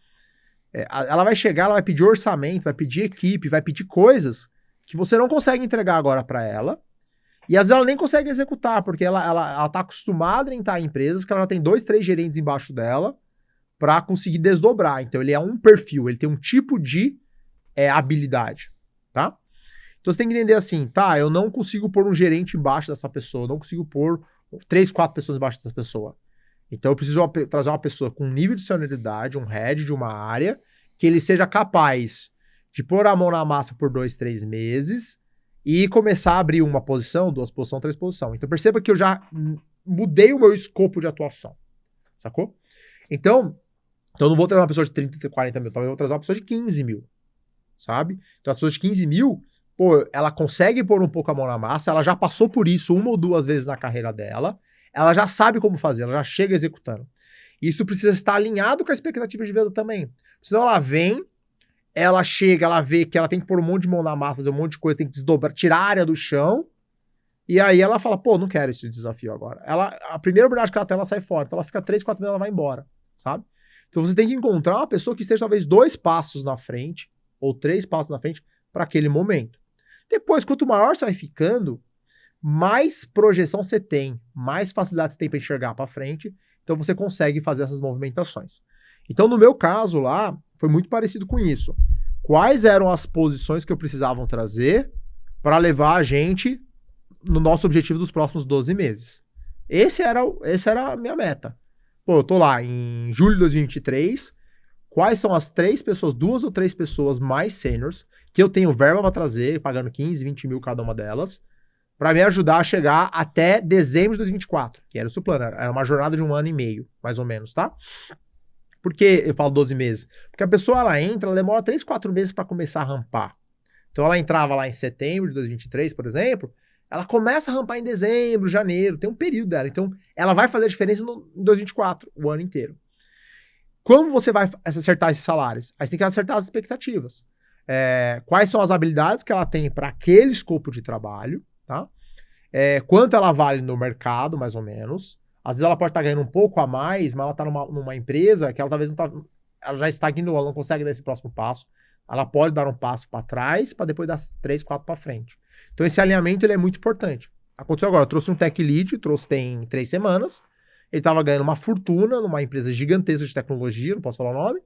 ela vai chegar, ela vai pedir orçamento, vai pedir equipe, vai pedir coisas que você não consegue entregar agora para ela. E às vezes ela nem consegue executar, porque ela tá acostumada em estar em empresas que ela já tem 2, 3 gerentes embaixo dela para conseguir desdobrar. Então ele é um perfil, ele tem um tipo de habilidade, tá? Então você tem que entender assim, eu não consigo pôr um gerente embaixo dessa pessoa, não consigo pôr 3, 4 pessoas embaixo dessa pessoa. Então eu preciso trazer uma pessoa com um nível de senioridade, um head de uma área, que ele seja capaz de pôr a mão na massa por 2, 3 meses e começar a abrir uma posição, 2 posições, 3 posições. Então perceba que eu já mudei o meu escopo de atuação, sacou? Então eu não vou trazer uma pessoa de 30, 40 mil, talvez eu vou trazer uma pessoa de 15 mil, sabe? Então as pessoas de 15 mil, ela consegue pôr um pouco a mão na massa, ela já passou por isso 1 ou 2 vezes na carreira dela, ela já sabe como fazer, ela já chega executando. Isso precisa estar alinhado com a expectativa de venda também. Senão ela vem, ela chega, ela vê que ela tem que pôr um monte de mão na massa, fazer um monte de coisa, tem que desdobrar, tirar a área do chão, e aí ela fala, não quero esse desafio agora. A primeira oportunidade que ela tem, ela sai fora. Então ela fica 3, 4 meses, ela vai embora, sabe? Então você tem que encontrar uma pessoa que esteja talvez 2 passos na frente, ou 3 passos na frente, para aquele momento. Depois, quanto maior você vai ficando, mais projeção você tem, mais facilidade você tem para enxergar para frente, então você consegue fazer essas movimentações. Então, no meu caso lá, foi muito parecido com isso. Quais eram as posições que eu precisava trazer para levar a gente no nosso objetivo dos próximos 12 meses? Essa era a minha meta. Eu tô lá em julho de 2023, quais são as 3 pessoas, 2 ou 3 pessoas mais seniors, que eu tenho verba para trazer, pagando 15, 20 mil cada uma delas, para me ajudar a chegar até dezembro de 2024, que era o seu plano. Era uma jornada de 1 ano e meio, mais ou menos, tá? Por que eu falo 12 meses? Porque a pessoa, ela entra, ela demora 3, 4 meses para começar a rampar. Então ela entrava lá em setembro de 2023, por exemplo, ela começa a rampar em dezembro, janeiro, tem um período dela. Então ela vai fazer a diferença em 2024, o ano inteiro. Como você vai acertar esses salários? Aí você tem que acertar as expectativas. Quais são as habilidades que ela tem para aquele escopo de trabalho, tá? Quanto ela vale no mercado, mais ou menos. Às vezes ela pode estar ganhando um pouco a mais, mas ela está numa empresa que ela talvez não tá, ela já estagnou, ela não consegue dar esse próximo passo. Ela pode dar um passo para trás, para depois dar 3, 4 para frente. Então esse alinhamento ele é muito importante. Aconteceu agora, eu trouxe um tech lead, tem 3 semanas, ele estava ganhando uma fortuna numa empresa gigantesca de tecnologia, não posso falar o nome.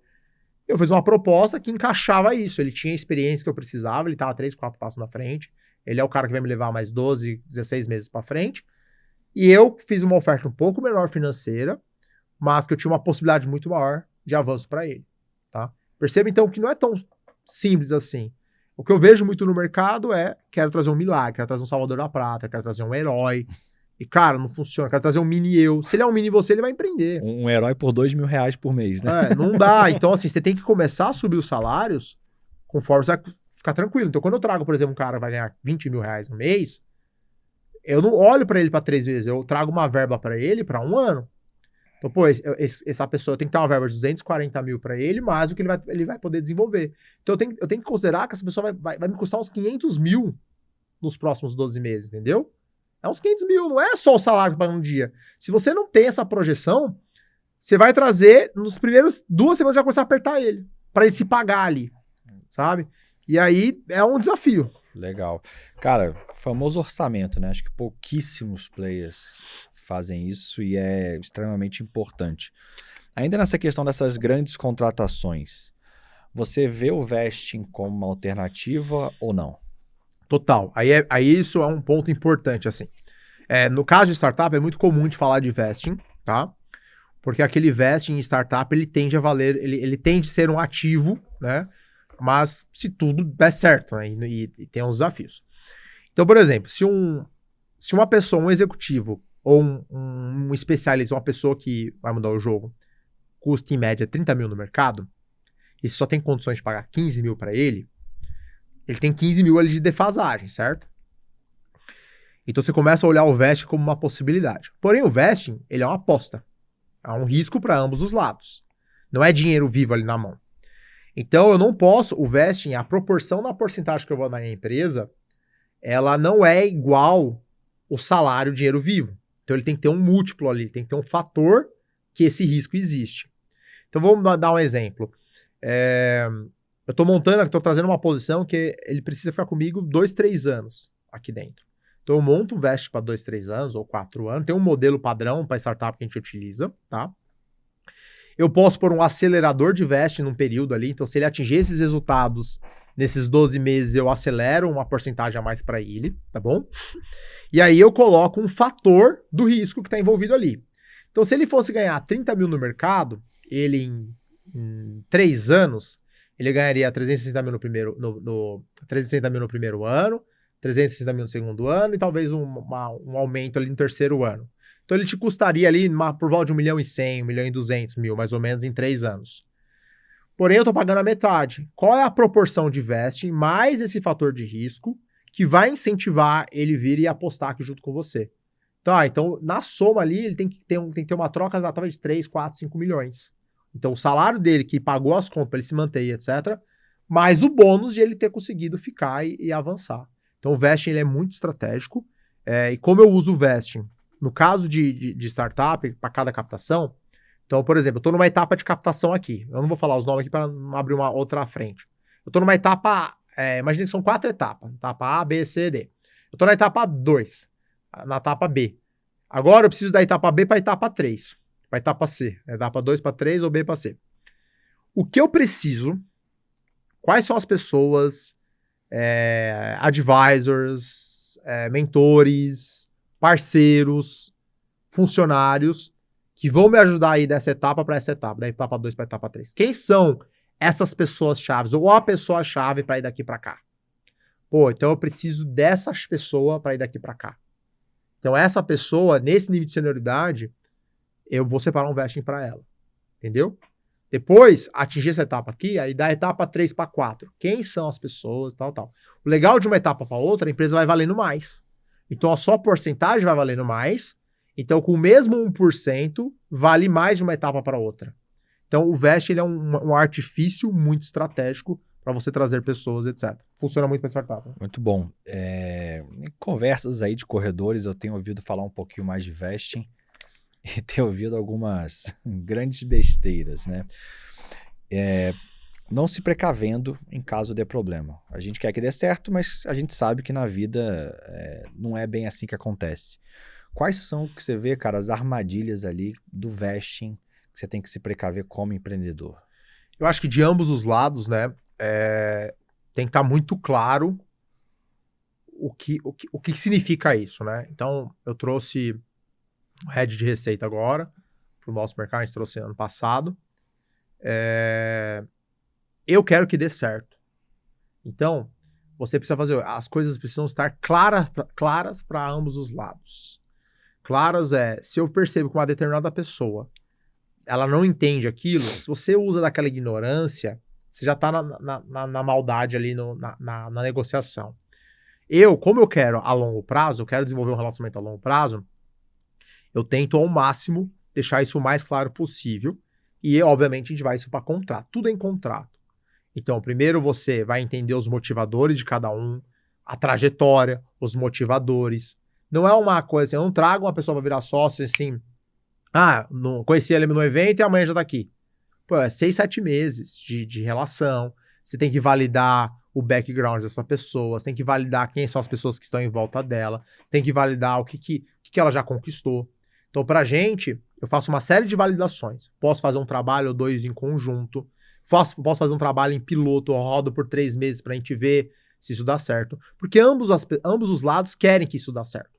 Eu fiz uma proposta que encaixava isso. Ele tinha a experiência que eu precisava, ele estava 3, 4 passos na frente. Ele é o cara que vai me levar mais 12, 16 meses para frente. E eu fiz uma oferta um pouco menor financeira, mas que eu tinha uma possibilidade muito maior de avanço para ele, tá? Perceba, então, que não é tão simples assim. O que eu vejo muito no mercado é, quero trazer um milagre, quero trazer um Salvador da Prata, quero trazer um herói. E, cara, não funciona. Quero trazer um mini eu. Se ele é um mini você, ele vai empreender. Um herói por R$2.000 por mês, né? Não dá. Então, assim, você tem que começar a subir os salários conforme você vai ficar tranquilo. Então, quando eu trago, por exemplo, um cara que vai ganhar R$20.000 no mês, eu não olho pra ele pra 3 meses. Eu trago uma verba pra ele pra 1 ano. Então, pô, essa pessoa tem que ter uma verba de 240 mil pra ele, mais o que ele vai poder desenvolver. Então, eu tenho que considerar que essa pessoa vai me custar uns 500 mil nos próximos 12 meses, entendeu? É uns 500 mil, não é só o salário para um dia. Se você não tem essa projeção, você vai trazer, nos primeiros 2 semanas, você vai começar a apertar ele, para ele se pagar ali, sabe? E aí é um desafio. Legal. Cara, famoso orçamento, né? Acho que pouquíssimos players fazem isso e é extremamente importante. Ainda nessa questão dessas grandes contratações, você vê o vesting como uma alternativa ou não? Total. Aí isso é um ponto importante, assim. No caso de startup, é muito comum de falar de vesting, tá? Porque aquele vesting em startup, ele tende a valer, ele tende a ser um ativo, né? Mas se tudo der certo, né? E tem uns desafios. Então, por exemplo, se uma pessoa, um executivo ou um especialista, uma pessoa que vai mudar o jogo, custa em média 30 mil no mercado, e só tem condições de pagar 15 mil para ele tem 15 mil ali de defasagem, certo? Então você começa a olhar o vesting como uma possibilidade. Porém, o vesting, ele é uma aposta. Há um risco para ambos os lados. Não é dinheiro vivo ali na mão. Então eu não posso, o vesting, a proporção da porcentagem que eu vou dar na empresa, ela não é igual o salário dinheiro vivo. Então ele tem que ter um múltiplo ali, tem que ter um fator que esse risco existe. Então vamos dar um exemplo. Eu estou trazendo uma posição que ele precisa ficar comigo 2, 3 anos aqui dentro. Então eu monto um vesting para 2, 3 anos ou 4 anos. Tem um modelo padrão para startup que a gente utiliza, tá? Eu posso pôr um acelerador de vesting num período ali. Então se ele atingir esses resultados nesses 12 meses, eu acelero uma porcentagem a mais para ele, tá bom? E aí eu coloco um fator do risco que está envolvido ali. Então se ele fosse ganhar 30 mil no mercado, ele em 3 anos... ele ganharia 360 mil no primeiro, 360 mil no primeiro ano, 360 mil no segundo ano e talvez um aumento ali no terceiro ano. Então ele te custaria ali por volta de 1.100.000, 1.200.000, mais ou menos, em 3 anos. Porém, eu estou pagando a metade. Qual é a proporção de vesting mais esse fator de risco que vai incentivar ele vir e apostar aqui junto com você? Então na soma ali, ele tem que ter uma troca de 3, 4, 5 milhões. Então, o salário dele, que pagou as contas para ele se manter, etc., mais o bônus de ele ter conseguido ficar e avançar. Então, o vesting ele é muito estratégico. E como eu uso o vesting, no caso de startup, para cada captação, então, por exemplo, eu estou numa etapa de captação aqui. Eu não vou falar os nomes aqui para não abrir uma outra à frente. Eu estou numa etapa, imagina que são 4 etapas. Etapa A, B, C, D. Eu estou na etapa 2, na etapa B. Agora eu preciso da etapa B para a etapa 3. Para a etapa C. Etapa 2 para 3 ou B para C. O que eu preciso, quais são as pessoas, advisors, mentores, parceiros, funcionários que vão me ajudar aí dessa etapa para essa etapa, da etapa 2 para a etapa 3. Quem são essas pessoas chaves ou a pessoa chave para ir daqui para cá? Então eu preciso dessa pessoa para ir daqui para cá. Então essa pessoa, nesse nível de senioridade, eu vou separar um vesting para ela. Entendeu? Depois, atingir essa etapa aqui, aí da etapa 3 para 4. Quem são as pessoas, tal. O legal de uma etapa para outra, a empresa vai valendo mais. Então, a sua porcentagem vai valendo mais. Então, com o mesmo 1%, vale mais de uma etapa para outra. Então, o vesting ele é um artifício muito estratégico para você trazer pessoas, etc. Funciona muito para startup. Muito bom. Em conversas aí de corredores, eu tenho ouvido falar um pouquinho mais de vesting. E ter ouvido algumas grandes besteiras, né? Não se precavendo em caso dê problema. A gente quer que dê certo, mas a gente sabe que na vida não é bem assim que acontece. Quais são que você vê, cara, as armadilhas ali do vesting que você tem que se precaver como empreendedor? Eu acho que de ambos os lados, né, tem que estar muito claro o que significa isso, né? Então, eu trouxe o head de receita agora para o nosso mercado, a gente trouxe ano passado. Eu quero que dê certo. Então, você precisa fazer, as coisas precisam estar claras para ambos os lados. Claras se eu percebo que uma determinada pessoa, ela não entende aquilo, se você usa daquela ignorância, você já está na maldade ali na negociação. Como eu quero a longo prazo, eu quero desenvolver um relacionamento a longo prazo, eu tento ao máximo deixar isso o mais claro possível. E, obviamente, a gente vai isso para contrato. Tudo é em contrato. Então, primeiro você vai entender os motivadores de cada um, a trajetória, os motivadores. Não é uma coisa assim, eu não trago uma pessoa para virar sócio assim, não conheci ele no evento e amanhã já tá aqui. Pô, 6, 7 meses de relação. Você tem que validar o background dessa pessoa, você tem que validar quem são as pessoas que estão em volta dela, você tem que validar o que ela já conquistou. Então, pra gente, eu faço uma série de validações. Posso fazer um trabalho ou 2 em conjunto, posso fazer um trabalho em piloto, eu rodo por 3 meses pra gente ver se isso dá certo. Porque ambos os lados querem que isso dá certo.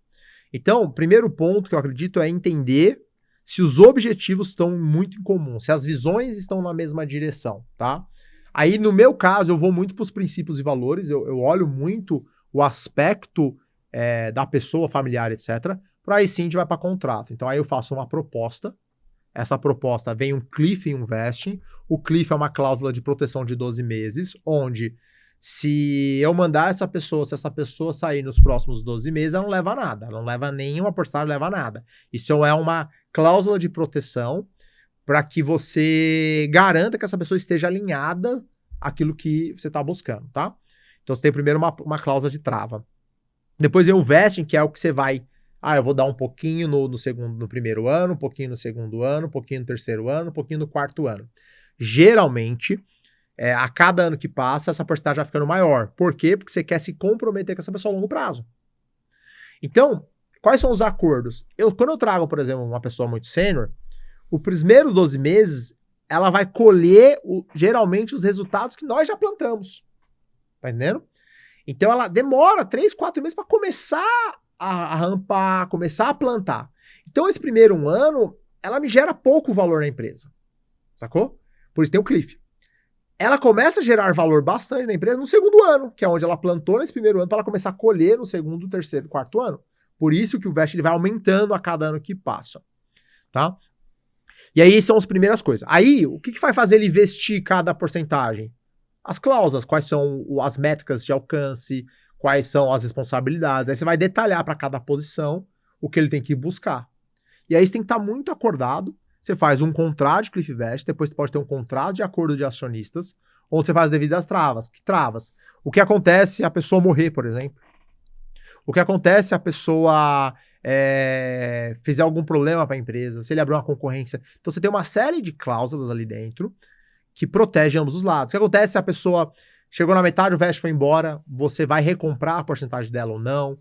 Então, o primeiro ponto que eu acredito é entender se os objetivos estão muito em comum, se as visões estão na mesma direção, tá? Aí, no meu caso, eu vou muito para os princípios e valores, eu olho muito o aspecto da pessoa, familiar, etc., para aí sim a gente vai para contrato. Então, aí eu faço uma proposta, essa proposta vem um cliff e um vesting, o cliff é uma cláusula de proteção de 12 meses, onde se eu mandar essa pessoa, se essa pessoa sair nos próximos 12 meses, ela não leva nada, ela não leva nenhuma porcentagem, não leva nada. Isso é uma cláusula de proteção para que você garanta que essa pessoa esteja alinhada àquilo que você está buscando, tá? Então, você tem primeiro uma cláusula de trava. Depois vem o vesting, que é o que você vai... eu vou dar um pouquinho no primeiro ano, um pouquinho no segundo ano, um pouquinho no terceiro ano, um pouquinho no quarto ano. Geralmente, a cada ano que passa, essa porcentagem vai ficando maior. Por quê? Porque você quer se comprometer com essa pessoa a longo prazo. Então, quais são os acordos? Quando eu trago, por exemplo, uma pessoa muito sênior, os primeiros 12 meses, ela vai colher, geralmente, os resultados que nós já plantamos. Tá entendendo? Então, ela demora 3, 4 meses para começar a rampar, começar a plantar. Então, esse primeiro ano, ela me gera pouco valor na empresa. Sacou? Por isso tem o cliff. Ela começa a gerar valor bastante na empresa no segundo ano, que é onde ela plantou nesse primeiro ano, para ela começar a colher no segundo, terceiro, quarto ano. Por isso que o vesting ele vai aumentando a cada ano que passa. Tá? E aí são as primeiras coisas. Aí, o que vai fazer ele investir cada porcentagem? As cláusulas, quais são as métricas de alcance, quais são as responsabilidades. Aí você vai detalhar para cada posição o que ele tem que buscar. E aí você tem que estar muito acordado. Você faz um contrato de cliff vest, depois você pode ter um contrato de acordo de acionistas, onde você faz as devidas travas. Que travas? O que acontece se a pessoa morrer, por exemplo? O que acontece se a pessoa fizer algum problema para a empresa, se ele abrir uma concorrência? Então você tem uma série de cláusulas ali dentro que protegem ambos os lados. O que acontece se a pessoa chegou na metade, o vest foi embora, você vai recomprar a porcentagem dela ou não?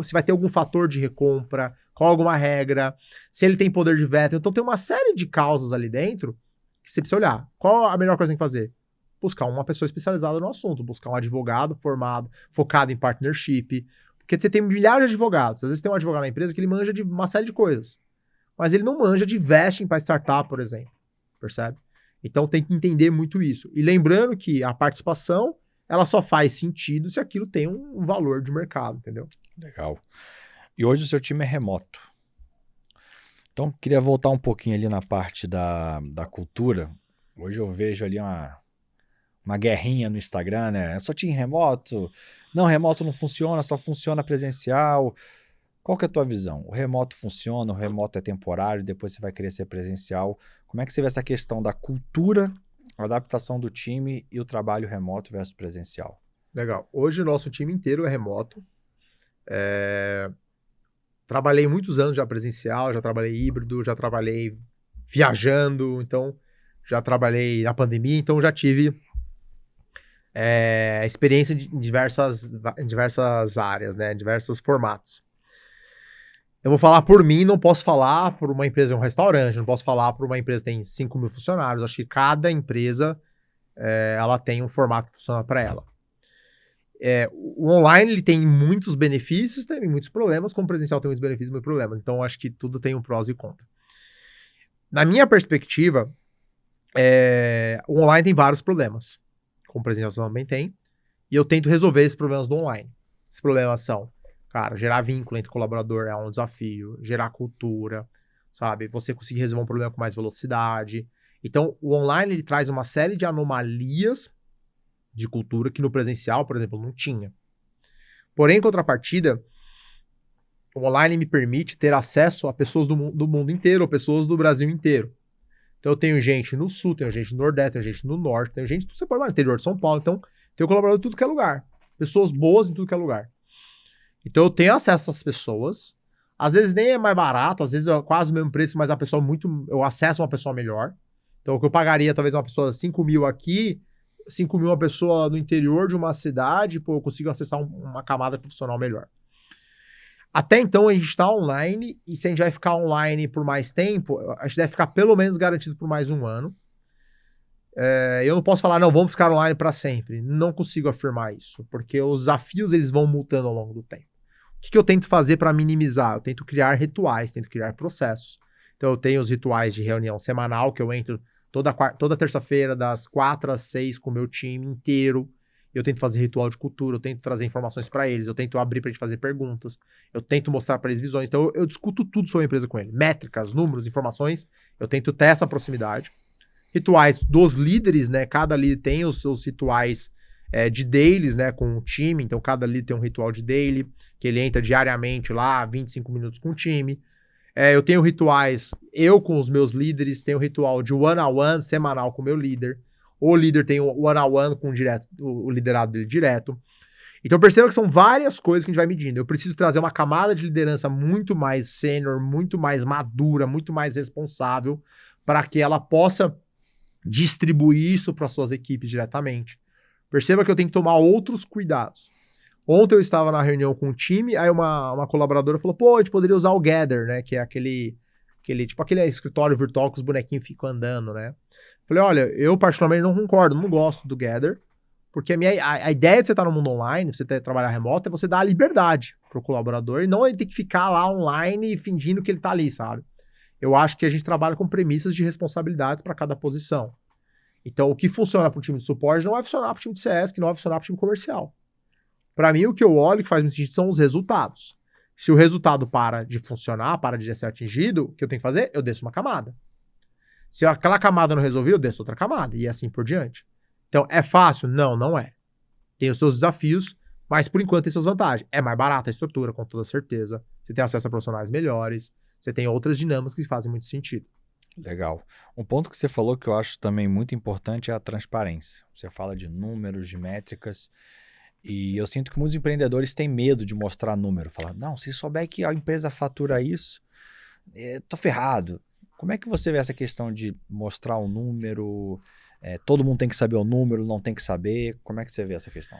Se vai ter algum fator de recompra, qual alguma regra, se ele tem poder de veto. Então tem uma série de causas ali dentro que você precisa olhar. Qual a melhor coisa que tem que fazer? Buscar uma pessoa especializada no assunto, buscar um advogado formado, focado em partnership, porque você tem milhares de advogados. Às vezes tem um advogado na empresa que ele manja de uma série de coisas, mas ele não manja de vesting para startup, por exemplo, percebe? Então tem que entender muito isso. E lembrando que a participação, ela só faz sentido se aquilo tem um valor de mercado, entendeu? Legal. E hoje o seu time é remoto. Então, queria voltar um pouquinho ali na parte da cultura. Hoje eu vejo ali uma guerrinha no Instagram, né? É só time remoto. Não, remoto não funciona, só funciona presencial. Qual que é a tua visão? O remoto funciona, o remoto é temporário, depois você vai querer ser presencial. Como é que você vê essa questão da cultura, a adaptação do time e o trabalho remoto versus presencial? Legal. Hoje o nosso time inteiro é remoto. Trabalhei muitos anos já presencial, já trabalhei híbrido, já trabalhei viajando, então já trabalhei na pandemia, então já tive experiência em diversas áreas, né, em diversos formatos. Eu vou falar por mim, não posso falar por uma empresa, um restaurante, não posso falar por uma empresa que tem 5 mil funcionários. Acho que cada empresa, ela tem um formato que funciona para ela. O online ele tem muitos benefícios, tem muitos problemas, como o presencial tem muitos benefícios e muitos problemas. Então, acho que tudo tem um prós e contras. Na minha perspectiva, o online tem vários problemas, como o presencial também tem, e eu tento resolver esses problemas do online. Esses problemas são, cara, gerar vínculo entre colaborador é um desafio, gerar cultura, sabe? Você conseguir resolver um problema com mais velocidade. Então, o online ele traz uma série de anomalias de cultura que no presencial, por exemplo, não tinha. Porém, em contrapartida, o online me permite ter acesso a pessoas do mundo inteiro, ou pessoas do Brasil inteiro. Então eu tenho gente no sul, tenho gente no nordeste, tenho gente no norte, tenho gente, você pode ir no interior de São Paulo, então tenho colaborador em tudo que é lugar. Pessoas boas em tudo que é lugar. Então eu tenho acesso a essas pessoas, às vezes nem é mais barato, às vezes é quase o mesmo preço, mas eu acesso a uma pessoa melhor. Então o que eu pagaria talvez uma pessoa 5 mil aqui, 5 mil uma pessoa no interior de uma cidade, eu consigo acessar uma camada profissional melhor. Até então a gente está online, e se a gente vai ficar online por mais tempo, a gente deve ficar pelo menos garantido por mais um ano. Eu não posso falar, não, vamos ficar online para sempre. Não consigo afirmar isso, porque os desafios eles vão mutando ao longo do tempo. O que eu tento fazer para minimizar? Eu tento criar rituais, tento criar processos. Então eu tenho os rituais de reunião semanal, que eu entro toda terça-feira, das 4 às 6, com o meu time inteiro. Eu tento fazer ritual de cultura, eu tento trazer informações para eles, eu tento abrir para a gente fazer perguntas, eu tento mostrar para eles visões. Então eu discuto tudo sobre a empresa com ele. Métricas, números, informações, eu tento ter essa proximidade. Rituais dos líderes, né? Cada líder tem os seus rituais de dailies, né? Com o time. Então cada líder tem um ritual de daily, que ele entra diariamente lá, 25 minutos com o time. Eu tenho rituais, eu com os meus líderes, tenho ritual de one-on-one semanal com o meu líder. O líder tem o one-on-one com o liderado dele direto. Então perceba que são várias coisas que a gente vai medindo. Eu preciso trazer uma camada de liderança muito mais sênior, muito mais madura, muito mais responsável, para que ela possa distribuir isso para suas equipes diretamente. Perceba que eu tenho que tomar outros cuidados. Ontem eu estava na reunião com o time, aí uma colaboradora falou, pô, a gente poderia usar o Gather, né? Que é aquele escritório virtual que os bonequinhos ficam andando, né? Falei, olha, eu particularmente não concordo, não gosto do Gather, porque a ideia de você estar no mundo online, você trabalhar remoto, é você dar a liberdade pro colaborador e não ele ter que ficar lá online fingindo que ele tá ali, sabe? Eu acho que a gente trabalha com premissas de responsabilidades para cada posição. Então, o que funciona para o time de suporte não vai funcionar para o time de CS, que não vai funcionar para o time comercial. Para mim, o que eu olho que faz muito sentido são os resultados. Se o resultado para de funcionar, para de ser atingido, o que eu tenho que fazer? Eu desço uma camada. Se aquela camada não resolveu, eu desço outra camada, e assim por diante. Então, é fácil? Não, não é. Tem os seus desafios, mas por enquanto tem suas vantagens. É mais barata a estrutura, com toda certeza. Você tem acesso a profissionais melhores, você tem outras dinâmicas que fazem muito sentido. Legal. Um ponto que você falou que eu acho também muito importante é a transparência. Você fala de números, de métricas, e eu sinto que muitos empreendedores têm medo de mostrar número. Falar, não, se souber que a empresa fatura isso, tô ferrado. Como é que você vê essa questão de mostrar o número? Todo mundo tem que saber o número, não tem que saber. Como é que você vê essa questão?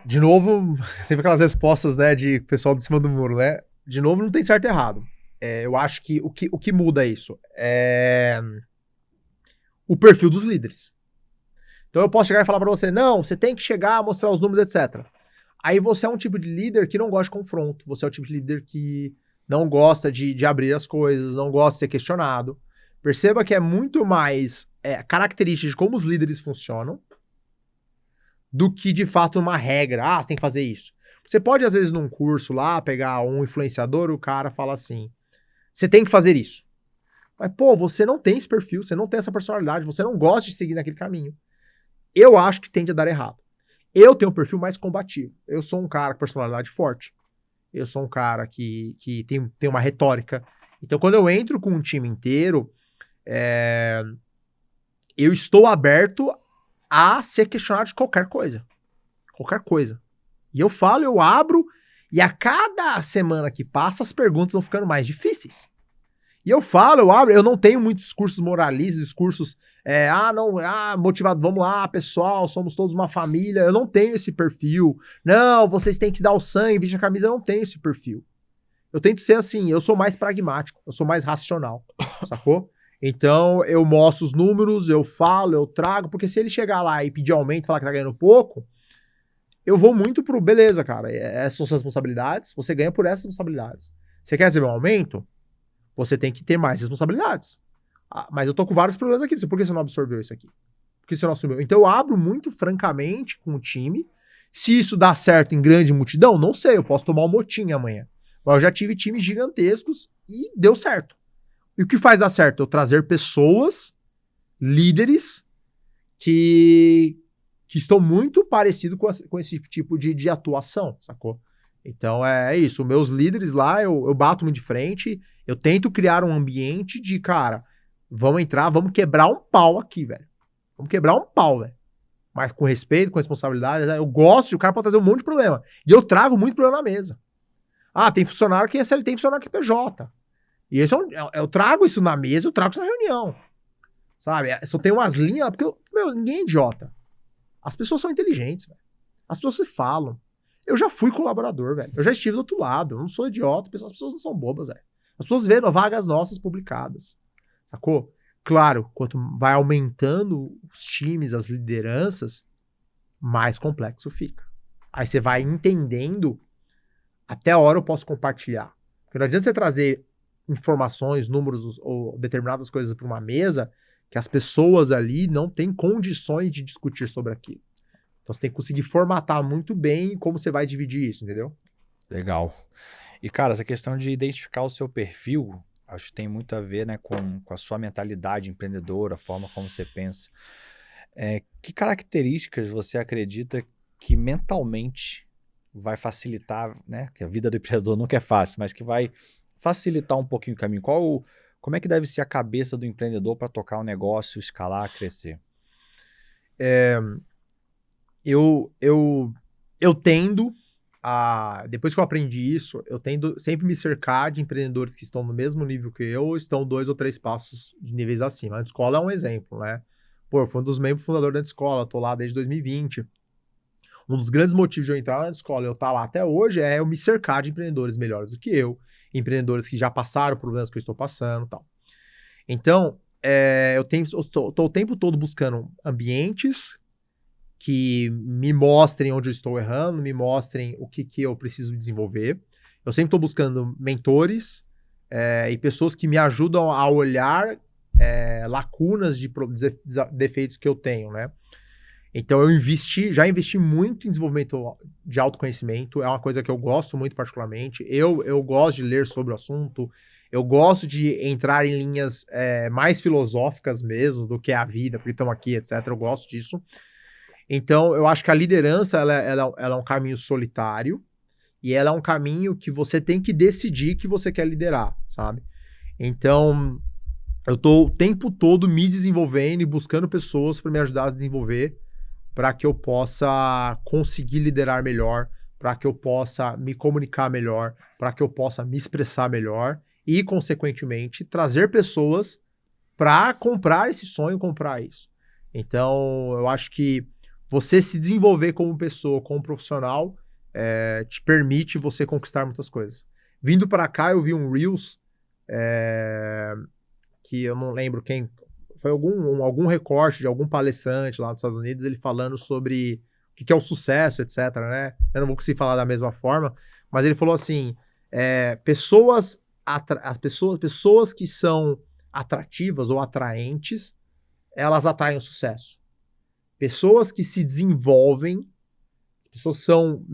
De novo, sempre aquelas respostas, né, de pessoal de cima do muro, né? De novo, não tem certo e errado. Eu acho que o que muda isso é o perfil dos líderes. Então eu posso chegar e falar para você, não, você tem que chegar, mostrar os números, etc. Aí você é um tipo de líder que não gosta de confronto. Você é o tipo de líder que não gosta de abrir as coisas, não gosta de ser questionado. Perceba que é muito mais característica de como os líderes funcionam do que, de fato, uma regra. Você tem que fazer isso. Você pode, às vezes, num curso lá, pegar um influenciador e o cara fala assim, você tem que fazer isso. Mas, pô, você não tem esse perfil, você não tem essa personalidade, você não gosta de seguir naquele caminho. Eu acho que tende a dar errado. Eu tenho um perfil mais combativo. Eu sou um cara com personalidade forte. Eu sou um cara que tem uma retórica. Então, quando eu entro com um time inteiro, eu estou aberto a ser questionado de qualquer coisa. Qualquer coisa. E eu falo, eu abro, e a cada semana que passa, as perguntas vão ficando mais difíceis. E eu falo, eu abro, eu não tenho muitos discursos moralistas, discursos, motivado, vamos lá, pessoal, somos todos uma família. Eu não tenho esse perfil. Não, vocês têm que dar o sangue, vestir a camisa, eu não tenho esse perfil. Eu tento ser assim, eu sou mais pragmático, eu sou mais racional, sacou? Então, eu mostro os números, eu falo, eu trago, porque se ele chegar lá e pedir aumento e falar que tá ganhando pouco, eu vou muito pro, beleza, cara, essas são suas responsabilidades, você ganha por essas responsabilidades. Você quer receber um aumento? Você tem que ter mais responsabilidades. Ah, mas eu tô com vários problemas aqui, por que você não absorveu isso aqui? Por que você não assumiu? Então eu abro muito francamente com o time. Se isso dá certo em grande multidão, não sei, eu posso tomar um motim amanhã. Mas eu já tive times gigantescos e deu certo. E o que faz dar certo? Eu trazer pessoas, líderes, que estão muito parecidos com esse tipo de atuação, sacou? Então é isso. Meus líderes lá, eu bato muito de frente, eu tento criar um ambiente de, cara, vamos entrar, vamos quebrar um pau aqui, velho. Vamos quebrar um pau, velho. Mas com respeito, com responsabilidade. Né? Eu gosto de o cara pode trazer um monte de problema. E eu trago muito problema na mesa. Ah, tem funcionário que é CLT, tem funcionário que é PJ. E isso eu trago isso na mesa, eu trago isso na reunião. Sabe? Só tem umas linhas, porque, ninguém é idiota. As pessoas são inteligentes, velho. As pessoas se falam. Eu já fui colaborador, velho. Eu já estive do outro lado. Eu não sou idiota. As pessoas não são bobas, velho. As pessoas vendo vagas nossas publicadas. Sacou? Claro, quanto vai aumentando os times, as lideranças, mais complexo fica. Aí você vai entendendo até a hora eu posso compartilhar. Porque não adianta você trazer informações, números ou determinadas coisas para uma mesa que as pessoas ali não têm condições de discutir sobre aquilo. Então você tem que conseguir formatar muito bem como você vai dividir isso, entendeu? Legal. E, cara, essa questão de identificar o seu perfil, acho que tem muito a ver, né, com a sua mentalidade empreendedora, a forma como você pensa. Que características você acredita que mentalmente vai facilitar, né, que a vida do empreendedor nunca é fácil, mas que vai facilitar um pouquinho o caminho? Como é que deve ser a cabeça do empreendedor para tocar um negócio, escalar, crescer? Eu tendo a... Depois que eu aprendi isso, eu tendo sempre me cercar de empreendedores que estão no mesmo nível que eu, ou estão 2 ou 3 passos de níveis acima. A escola é um exemplo, né? Pô, eu fui um dos membros fundadores da escola, tô lá desde 2020. Um dos grandes motivos de eu entrar na escola e eu estar lá até hoje é eu me cercar de empreendedores melhores do que eu, empreendedores que já passaram problemas que eu estou passando e tal. Então, eu tô o tempo todo buscando ambientes que me mostrem onde eu estou errando, me mostrem o que eu preciso desenvolver. Eu sempre estou buscando mentores e pessoas que me ajudam a olhar lacunas de defeitos que eu tenho, né? Então eu já investi muito em desenvolvimento de autoconhecimento, é uma coisa que eu gosto muito particularmente. Eu gosto de ler sobre o assunto, eu gosto de entrar em linhas mais filosóficas mesmo do que a vida, porque estamos aqui, etc. Eu gosto disso. Então, eu acho que a liderança, ela é um caminho solitário e ela é um caminho que você tem que decidir que você quer liderar, sabe? Então, eu tô o tempo todo me desenvolvendo e buscando pessoas para me ajudar a desenvolver, para que eu possa conseguir liderar melhor, para que eu possa me comunicar melhor, para que eu possa me expressar melhor e, consequentemente, trazer pessoas para comprar esse sonho, comprar isso. Então, eu acho que você se desenvolver como pessoa, como profissional, te permite você conquistar muitas coisas. Vindo para cá, eu vi um Reels, que eu não lembro quem, foi algum recorte de algum palestrante lá nos Estados Unidos, ele falando sobre o que é o sucesso, etc, né? Eu não vou conseguir falar da mesma forma, mas ele falou assim, pessoas que são atrativas ou atraentes, elas atraem o sucesso. Pessoas que se desenvolvem, pessoas são,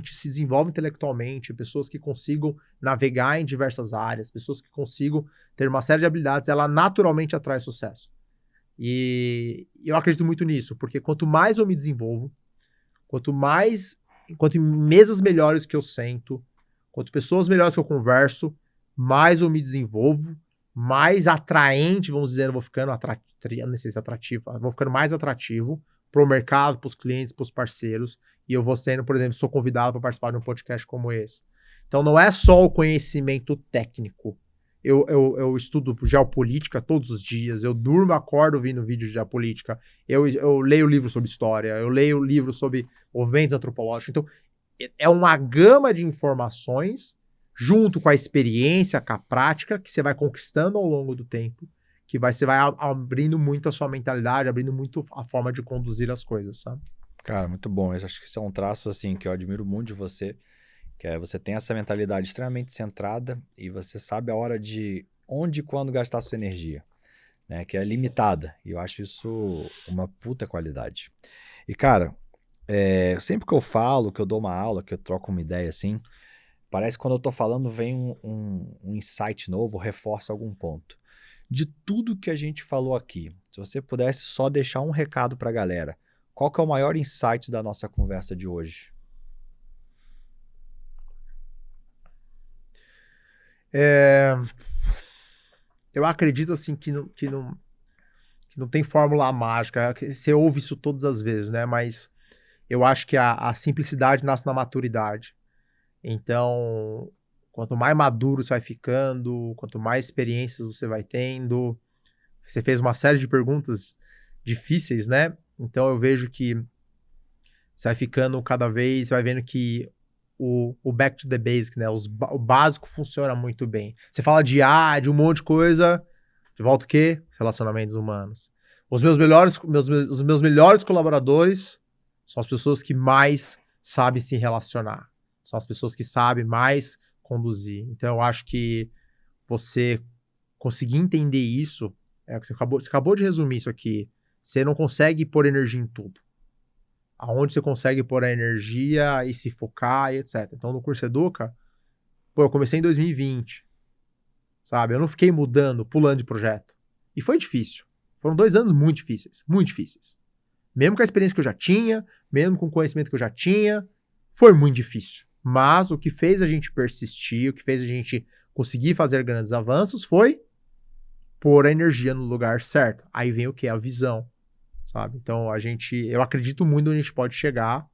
se desenvolvem intelectualmente, pessoas que consigam navegar em diversas áreas, pessoas que consigam ter uma série de habilidades, ela naturalmente atrai sucesso. E eu acredito muito nisso, porque quanto mais eu me desenvolvo, quanto em mesas melhores que eu sento, quanto pessoas melhores que eu converso, mais eu me desenvolvo, mais atraente, vamos dizer, eu vou ficando não sei se atrativo, vou ficando mais atrativo para o mercado, para os clientes, para os parceiros, e eu vou sendo, por exemplo, sou convidado para participar de um podcast como esse. Então não é só o conhecimento técnico. Eu estudo geopolítica todos os dias, eu durmo, acordo ouvindo vídeo de geopolítica, eu leio livros sobre história, eu leio livros sobre movimentos antropológicos. Então, é uma gama de informações junto com a experiência, com a prática que você vai conquistando ao longo do tempo, que você vai abrindo muito a sua mentalidade, abrindo muito a forma de conduzir as coisas, sabe? Cara, muito bom. Eu acho que isso é um traço, assim, que eu admiro muito de você, que é você tem essa mentalidade extremamente centrada e você sabe a hora de onde e quando gastar sua energia, né? Que é limitada. E eu acho isso uma puta qualidade. E, cara, sempre que eu falo, que eu dou uma aula, que eu troco uma ideia assim, parece que quando eu tô falando vem um insight novo, reforça algum ponto. De tudo que a gente falou aqui, se você pudesse só deixar um recado pra galera, qual que é o maior insight da nossa conversa de hoje? Eu acredito assim que não tem fórmula mágica. Você ouve isso todas as vezes, né? Mas eu acho que a simplicidade nasce na maturidade. Então, quanto mais maduro você vai ficando, quanto mais experiências você vai tendo, você fez uma série de perguntas difíceis, né? Então eu vejo que você vai ficando cada vez, você vai vendo que o back to the basics, né? O básico funciona muito bem. Você fala de de um monte de coisa, de volta o quê? Relacionamentos humanos. Os meus melhores colaboradores são as pessoas que mais sabem se relacionar. São as pessoas que sabem mais conduzir. Então eu acho que você conseguir entender isso, o que você acabou de resumir isso aqui. Você não consegue pôr energia em tudo. Aonde você consegue pôr a energia e se focar e etc. Então, no curso Educa, eu comecei em 2020, sabe? Eu não fiquei mudando, pulando de projeto. E foi difícil. Foram 2 anos muito difíceis, muito difíceis. Mesmo com a experiência que eu já tinha, mesmo com o conhecimento que eu já tinha, foi muito difícil. Mas o que fez a gente persistir, o que fez a gente conseguir fazer grandes avanços foi pôr a energia no lugar certo. Aí vem o que? A visão. Sabe? Então, eu acredito muito onde a gente pode chegar.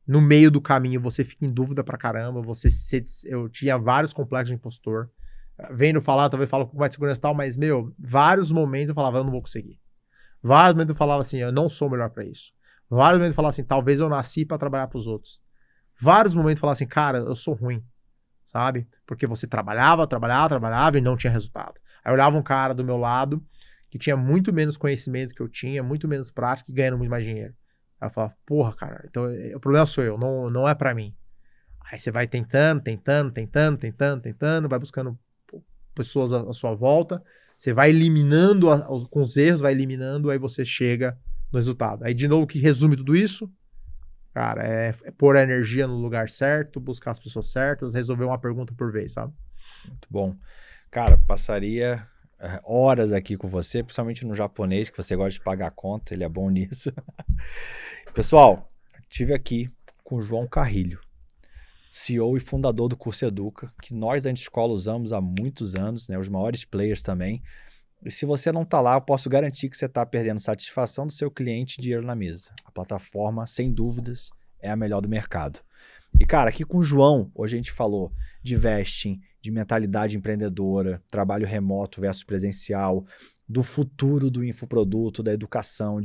No meio do caminho, você fica em dúvida pra caramba. Eu tinha vários complexos de impostor. Vendo falar, talvez falo com mais segurança e tal, mas, vários momentos eu falava, eu não vou conseguir. Vários momentos eu falava assim, eu não sou o melhor pra isso. Vários momentos eu falava assim, talvez eu nasci pra trabalhar pros outros. Vários momentos eu falava assim, cara, eu sou ruim, sabe? Porque você trabalhava e não tinha resultado. Aí eu olhava um cara do meu lado que tinha muito menos conhecimento que eu tinha, muito menos prática e ganhando muito mais dinheiro. Aí eu falava, porra, cara, então o problema sou eu, não é pra mim. Aí você vai tentando, vai buscando pessoas à sua volta, você vai eliminando com os erros, vai eliminando, aí você chega no resultado. Aí, de novo, o que resume tudo isso? Cara, é pôr a energia no lugar certo, buscar as pessoas certas, resolver uma pergunta por vez, sabe? Muito bom. Cara, passaria horas aqui com você, principalmente no japonês, que você gosta de pagar a conta, ele é bom nisso. Pessoal, estive aqui com o João Carrilho, CEO e fundador do Curso Educa, que nós da Anti-Escola usamos há muitos anos, né, os maiores players também. E se você não está lá, eu posso garantir que você está perdendo satisfação do seu cliente e dinheiro na mesa. A plataforma, sem dúvidas, é a melhor do mercado. E, cara, aqui com o João, hoje a gente falou de vesting, de mentalidade empreendedora, trabalho remoto versus presencial, do futuro do infoproduto, da educação,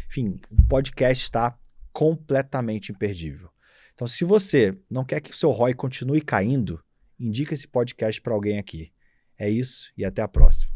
enfim, o podcast está completamente imperdível. Então, se você não quer que o seu ROI continue caindo, indica esse podcast para alguém aqui. É isso e até a próxima.